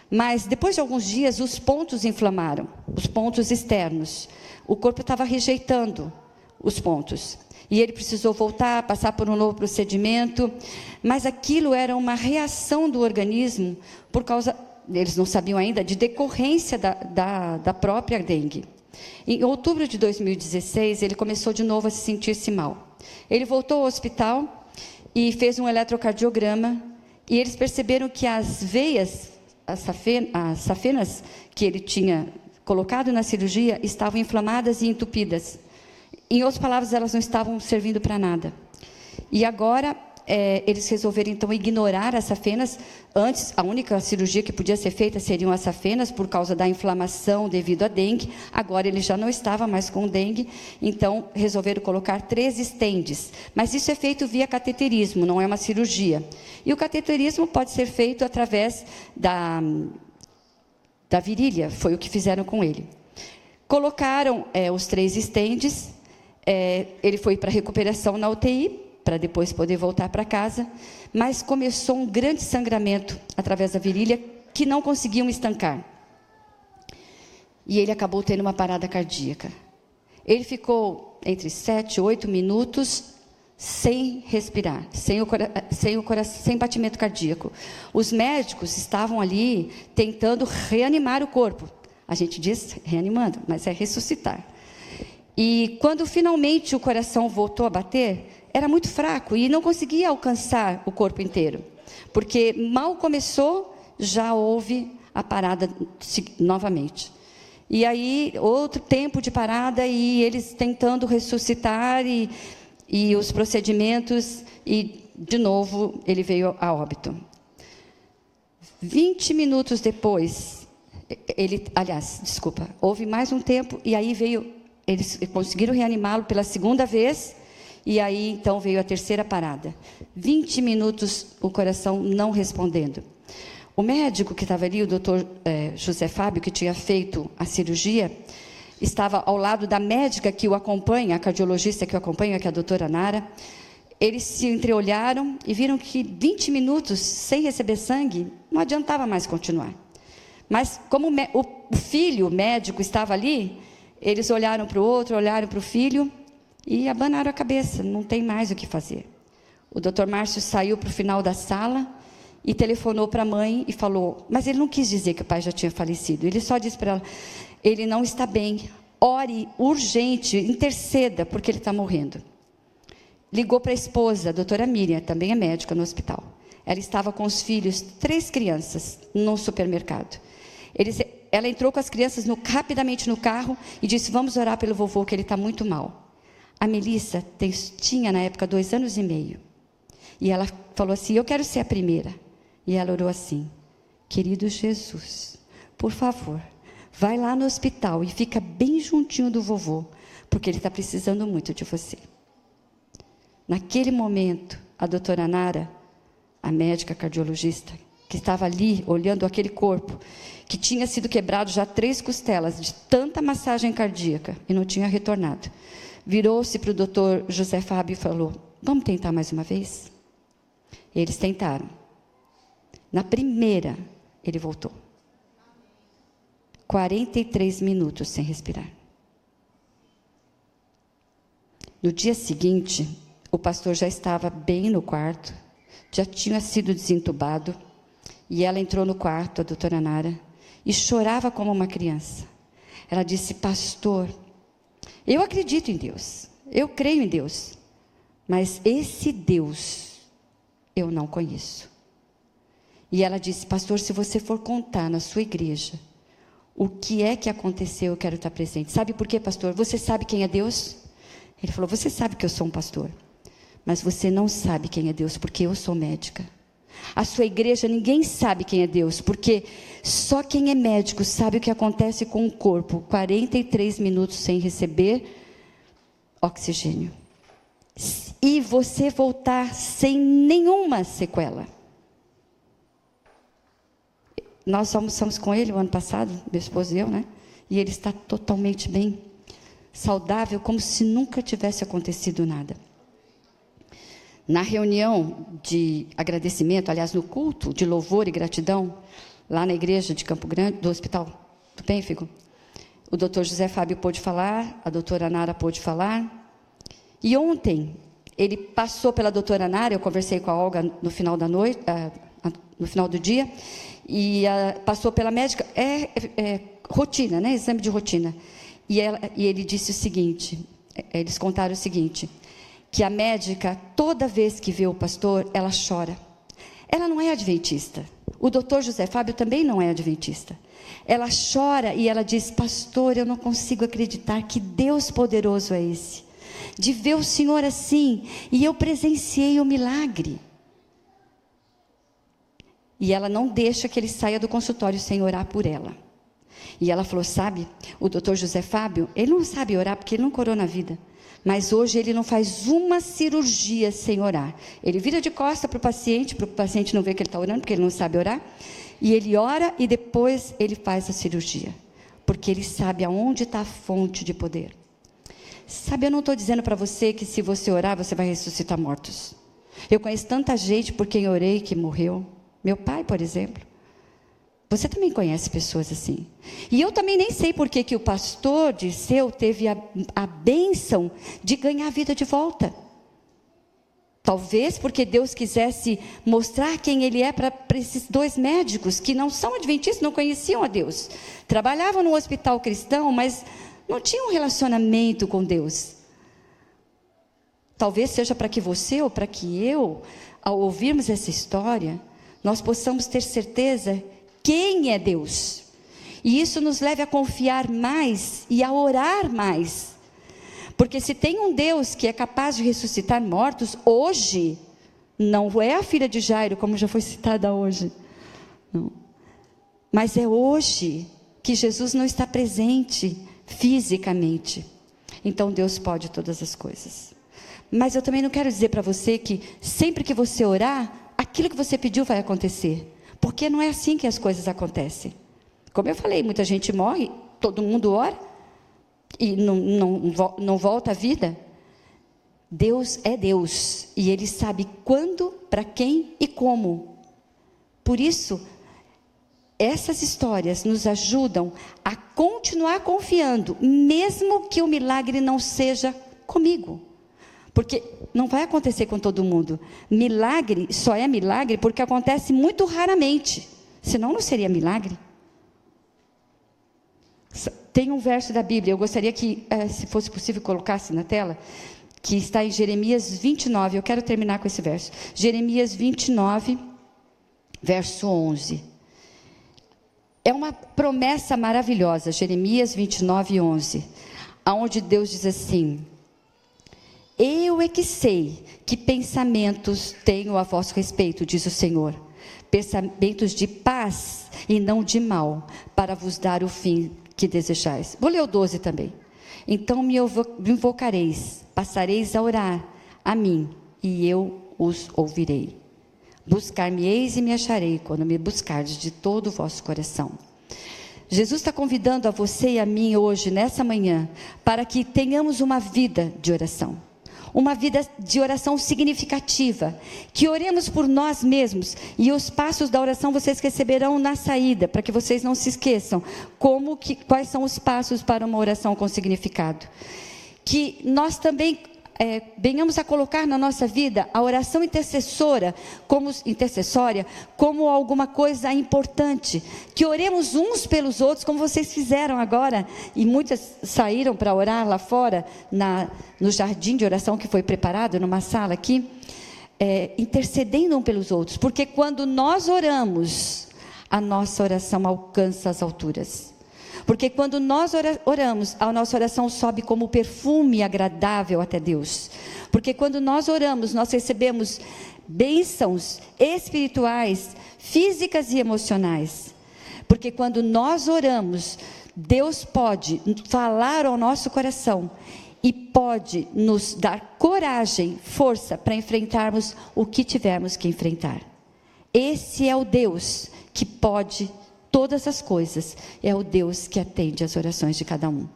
O: Mas depois de alguns dias, os pontos inflamaram, os pontos externos. O corpo estava rejeitando os pontos. E ele precisou voltar, passar por um novo procedimento. Mas aquilo era uma reação do organismo por causa, eles não sabiam ainda, de decorrência da própria dengue. Em outubro de 2016, ele começou de novo a se sentir-se mal. Ele voltou ao hospital e fez um eletrocardiograma. E eles perceberam que as veias, as safenas que ele tinha colocado na cirurgia, estavam inflamadas e entupidas. Em outras palavras, elas não estavam servindo para nada. E agora, eles resolveram, então, ignorar as safenas. Antes, a única cirurgia que podia ser feita seriam as safenas, por causa da inflamação devido à dengue. Agora, ele já não estava mais com dengue, então, resolveram colocar 3 estendes. Mas isso é feito via cateterismo, não é uma cirurgia. E o cateterismo pode ser feito através da virilha, foi o que fizeram com ele. Colocaram os 3 estendes. Ele foi para recuperação na UTI, para depois poder voltar para casa, mas começou um grande sangramento através da virilha, que não conseguiam estancar. E ele acabou tendo uma parada cardíaca. Ele ficou entre 7 e 8 minutos sem respirar, sem batimento cardíaco. Os médicos estavam ali tentando reanimar o corpo. A gente diz reanimando, mas é ressuscitar. E quando finalmente o coração voltou a bater, era muito fraco e não conseguia alcançar o corpo inteiro. Porque mal começou, já houve a parada novamente. E aí, outro tempo de parada e eles tentando ressuscitar e os procedimentos, e de novo, ele veio a óbito. 20 minutos depois, houve mais um tempo, e aí eles conseguiram reanimá-lo pela segunda vez, e aí então veio a terceira parada. 20 minutos o coração não respondendo. O médico que estava ali, o doutor José Fábio, que tinha feito a cirurgia, estava ao lado da médica que o acompanha, a cardiologista que o acompanha, que é a doutora Nara. Eles se entreolharam e viram que 20 minutos sem receber sangue não adiantava mais continuar. Mas como o filho, o médico, estava ali, eles olharam para o outro, olharam para o filho e abanaram a cabeça, não tem mais o que fazer. O doutor Márcio saiu para o final da sala e telefonou para a mãe e falou, mas ele não quis dizer que o pai já tinha falecido, ele só disse para ela, ele não está bem, ore urgente, interceda, porque ele está morrendo. Ligou para a esposa, a doutora Miriam, também é médica no hospital. Ela estava com os filhos, 3 crianças, no supermercado. Ela entrou com as crianças rapidamente no carro e disse, vamos orar pelo vovô, que ele está muito mal. A Melissa tinha, na época, 2 anos e meio. E ela falou assim, eu quero ser a primeira. E ela orou assim, querido Jesus, por favor, vai lá no hospital e fica bem juntinho do vovô, porque ele está precisando muito de você. Naquele momento, a doutora Nara, a médica cardiologista, que estava ali olhando aquele corpo, que tinha sido quebrado já 3 costelas, de tanta massagem cardíaca, e não tinha retornado, virou-se para o doutor José Fábio e falou, vamos tentar mais uma vez? Eles tentaram. Na primeira, ele voltou. 43 minutos sem respirar. No dia seguinte, o pastor já estava bem no quarto, já tinha sido desentubado, e ela entrou no quarto, a doutora Nara, e chorava como uma criança. Ela disse, pastor, eu acredito em Deus, eu creio em Deus, mas esse Deus eu não conheço. E ela disse, pastor, se você for contar na sua igreja o que é que aconteceu, eu quero estar presente. Sabe por quê, pastor? Você sabe quem é Deus? Ele falou, você sabe que eu sou um pastor, mas você não sabe quem é Deus, porque eu sou médica. A sua igreja, ninguém sabe quem é Deus, porque só quem é médico sabe o que acontece com o corpo, 43 minutos sem receber oxigênio. E você voltar sem nenhuma sequela. Nós almoçamos com ele o ano passado, meu esposo e eu, né? E ele está totalmente bem, saudável, como se nunca tivesse acontecido nada. Na reunião de agradecimento, aliás, no culto de louvor e gratidão, lá na igreja de Campo Grande, do Hospital do Pênfigo, o doutor José Fábio pôde falar, a doutora Nara pôde falar. E ontem, ele passou pela doutora Nara, eu conversei com a Olga no final da noite, no final do dia, e passou pela médica, rotina, né? Exame de rotina. E ele disse o seguinte, eles contaram o seguinte, que a médica, toda vez que vê o pastor, ela chora. Ela não é adventista. O doutor José Fábio também não é adventista. Ela chora e ela diz, pastor, eu não consigo acreditar que Deus poderoso é esse, de ver o Senhor assim, e eu presenciei o milagre. E ela não deixa que ele saia do consultório sem orar por ela. E ela falou, sabe, o doutor José Fábio, ele não sabe orar porque ele não curou na vida. Mas hoje ele não faz uma cirurgia sem orar. Ele vira de costa para o paciente não ver que ele está orando, porque ele não sabe orar. E ele ora e depois ele faz a cirurgia. Porque ele sabe aonde está a fonte de poder. Sabe, eu não estou dizendo para você que se você orar, você vai ressuscitar mortos. Eu conheço tanta gente por quem orei que morreu. Meu pai, por exemplo. Você também conhece pessoas assim. E eu também nem sei por que o pastor Dirceu teve a bênção de ganhar a vida de volta. Talvez porque Deus quisesse mostrar quem ele é para esses 2 médicos que não são adventistas, não conheciam a Deus. Trabalhavam no hospital cristão, mas não tinham um relacionamento com Deus. Talvez seja para que você ou para que eu, ao ouvirmos essa história, nós possamos ter certeza quem é Deus. E isso nos leve a confiar mais e a orar mais. Porque se tem um Deus que é capaz de ressuscitar mortos, hoje, Não é a filha de Jairo, como já foi citada hoje. Não. Mas é hoje que Jesus não está presente fisicamente. Então Deus pode todas as coisas. Mas eu também não quero dizer para você que sempre que você orar, aquilo que você pediu vai acontecer. Porque não é assim que as coisas acontecem. Como eu falei, muita gente morre, todo mundo ora e não volta à vida. Deus é Deus e Ele sabe quando, para quem e como. Por isso, essas histórias nos ajudam a continuar confiando, mesmo que o milagre não seja comigo. Porque não vai acontecer com todo mundo. Milagre só é milagre porque acontece muito raramente. Senão não seria milagre. Tem um verso da Bíblia, eu gostaria que, se fosse possível, colocasse na tela, que está em Jeremias 29, eu quero terminar com esse verso. Jeremias 29, verso 11. É uma promessa maravilhosa, Jeremias 29, 11, onde Deus diz assim: eu é que sei que pensamentos tenho a vosso respeito, diz o Senhor, pensamentos de paz e não de mal, para vos dar o fim que desejais. Vou ler o 12 também. Então me invocareis, passareis a orar a mim, e eu os ouvirei. Buscar-me-eis e me acharei, quando me buscardes de todo o vosso coração. Jesus está convidando a você e a mim hoje, nessa manhã, para que tenhamos uma vida de oração. Uma vida de oração significativa, que oremos por nós mesmos, e os passos da oração vocês receberão na saída, para que vocês não se esqueçam, quais são os passos para uma oração com significado. Que nós também venhamos a colocar na nossa vida a oração intercessória como alguma coisa importante, que oremos uns pelos outros, como vocês fizeram agora, e muitas saíram para orar lá fora, no jardim de oração que foi preparado, numa sala aqui, intercedendo uns pelos outros, porque quando nós oramos, a nossa oração alcança as alturas. Porque quando nós oramos, a nossa oração sobe como perfume agradável até Deus. Porque quando nós oramos, nós recebemos bênçãos espirituais, físicas e emocionais. Porque quando nós oramos, Deus pode falar ao nosso coração e pode nos dar coragem, força para enfrentarmos o que tivermos que enfrentar. Esse é o Deus que pode todas as coisas, é o Deus que atende às orações de cada um.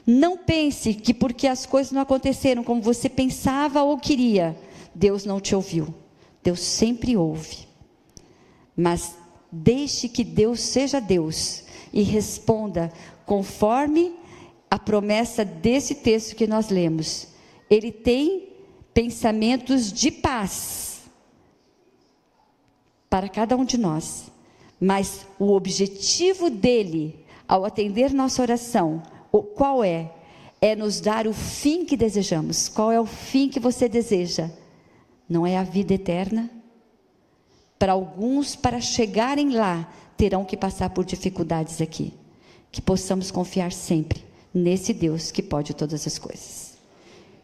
O: Não pense que porque as coisas não aconteceram como você pensava ou queria, Deus não te ouviu. Deus sempre ouve. Mas deixe que Deus seja Deus e responda conforme a promessa desse texto que nós lemos. Ele tem pensamentos de paz para cada um de nós. Mas o objetivo dele, ao atender nossa oração, qual é? É nos dar o fim que desejamos. Qual é o fim que você deseja? Não é a vida eterna? Para alguns, para chegarem lá, terão que passar por dificuldades aqui. Que possamos confiar sempre nesse Deus que pode todas as coisas.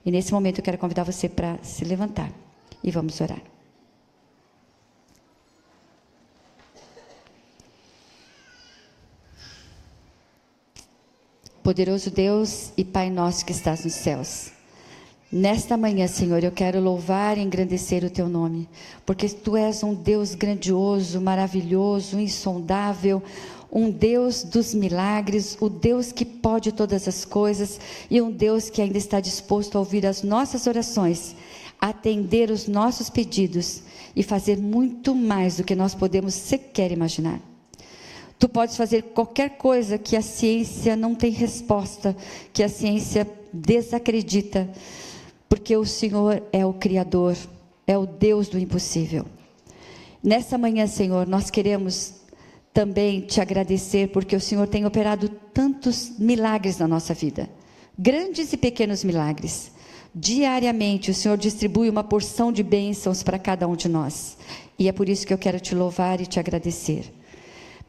O: E nesse momento eu quero convidar você para se levantar e vamos orar. Poderoso Deus e Pai nosso que estás nos céus, nesta manhã, Senhor, eu quero louvar e engrandecer o Teu nome, porque Tu és um Deus grandioso, maravilhoso, insondável, um Deus dos milagres, o Deus que pode todas as coisas, e um Deus que ainda está disposto a ouvir as nossas orações, atender os nossos pedidos, e fazer muito mais do que nós podemos sequer imaginar. Tu podes fazer qualquer coisa que a ciência não tem resposta, que a ciência desacredita, porque o Senhor é o Criador, é o Deus do impossível. Nessa manhã, Senhor, nós queremos também te agradecer, porque o Senhor tem operado tantos milagres na nossa vida, grandes e pequenos milagres. Diariamente o Senhor distribui uma porção de bênçãos para cada um de nós, e é por isso que eu quero te louvar e te agradecer.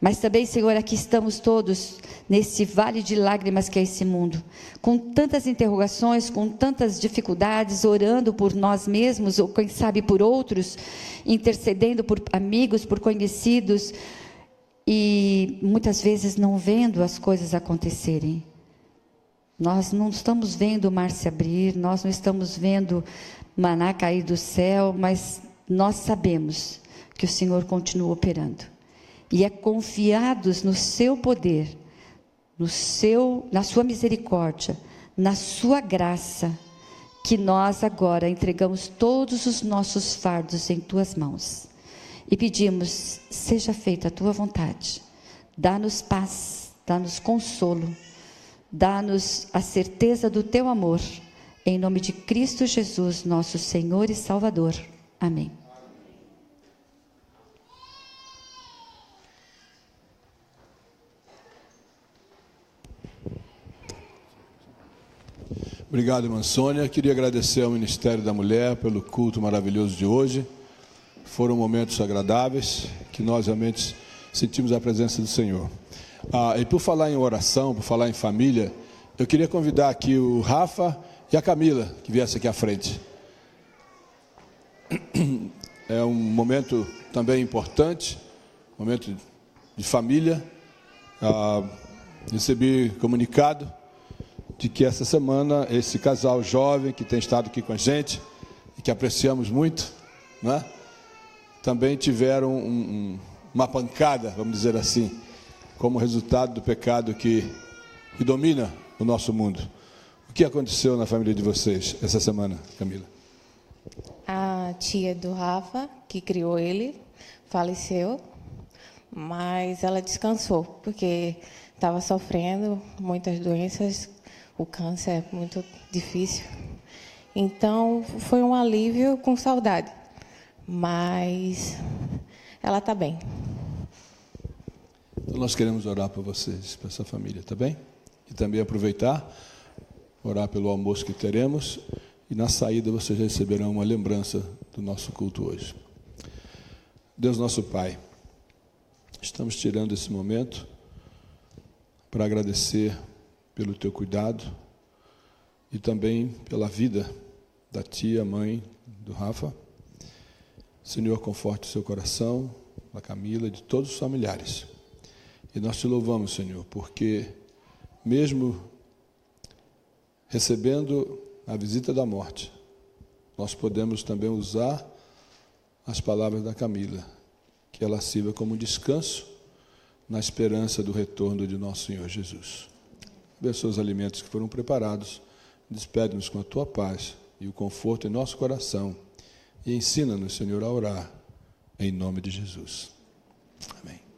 O: Mas também, Senhor, aqui estamos todos nesse vale de lágrimas que é esse mundo, com tantas interrogações, com tantas dificuldades, orando por nós mesmos, ou quem sabe por outros, intercedendo por amigos, por conhecidos, e muitas vezes não vendo as coisas acontecerem. Nós não estamos vendo o mar se abrir, nós não estamos vendo maná cair do céu, mas nós sabemos que o Senhor continua operando. E é confiados no seu poder, na sua misericórdia, na sua graça, que nós agora entregamos todos os nossos fardos em tuas mãos. E pedimos, seja feita a tua vontade. Dá-nos paz, dá-nos consolo, dá-nos a certeza do teu amor. Em nome de Cristo Jesus, nosso Senhor e Salvador. Amém.
A: Obrigado, irmã Sônia. Queria agradecer ao Ministério da Mulher pelo culto maravilhoso de hoje. Foram momentos agradáveis, que nós realmente sentimos a presença do Senhor. E por falar em oração, por falar em família, eu queria convidar aqui o Rafa e a Camila, que viessem aqui à frente. É um momento também importante, momento de família. Recebi comunicado de que essa semana esse casal jovem que tem estado aqui com a gente e que apreciamos muito, né, também tiveram uma pancada, vamos dizer assim, como resultado do pecado que domina o nosso mundo. O que aconteceu na família de vocês essa semana, Camila?
B: A tia do Rafa, que criou ele, faleceu, mas ela descansou, porque estava sofrendo muitas doenças. O câncer é muito difícil. Então, foi um alívio com saudade. Mas ela está bem.
A: Então, nós queremos orar por vocês, por essa família, tá bem? E também aproveitar, orar pelo almoço que teremos. E na saída vocês receberão uma lembrança do nosso culto hoje. Deus nosso Pai, estamos tirando esse momento para agradecer pelo teu cuidado e também pela vida da tia, mãe do Rafa. Senhor, conforte o seu coração, da Camila e de todos os familiares. E nós te louvamos, Senhor, porque mesmo recebendo a visita da morte, nós podemos também usar as palavras da Camila, que ela sirva como descanso na esperança do retorno de nosso Senhor Jesus. Abençoa os alimentos que foram preparados, despede-nos com a tua paz e o conforto em nosso coração e ensina-nos, Senhor, a orar em nome de Jesus. Amém.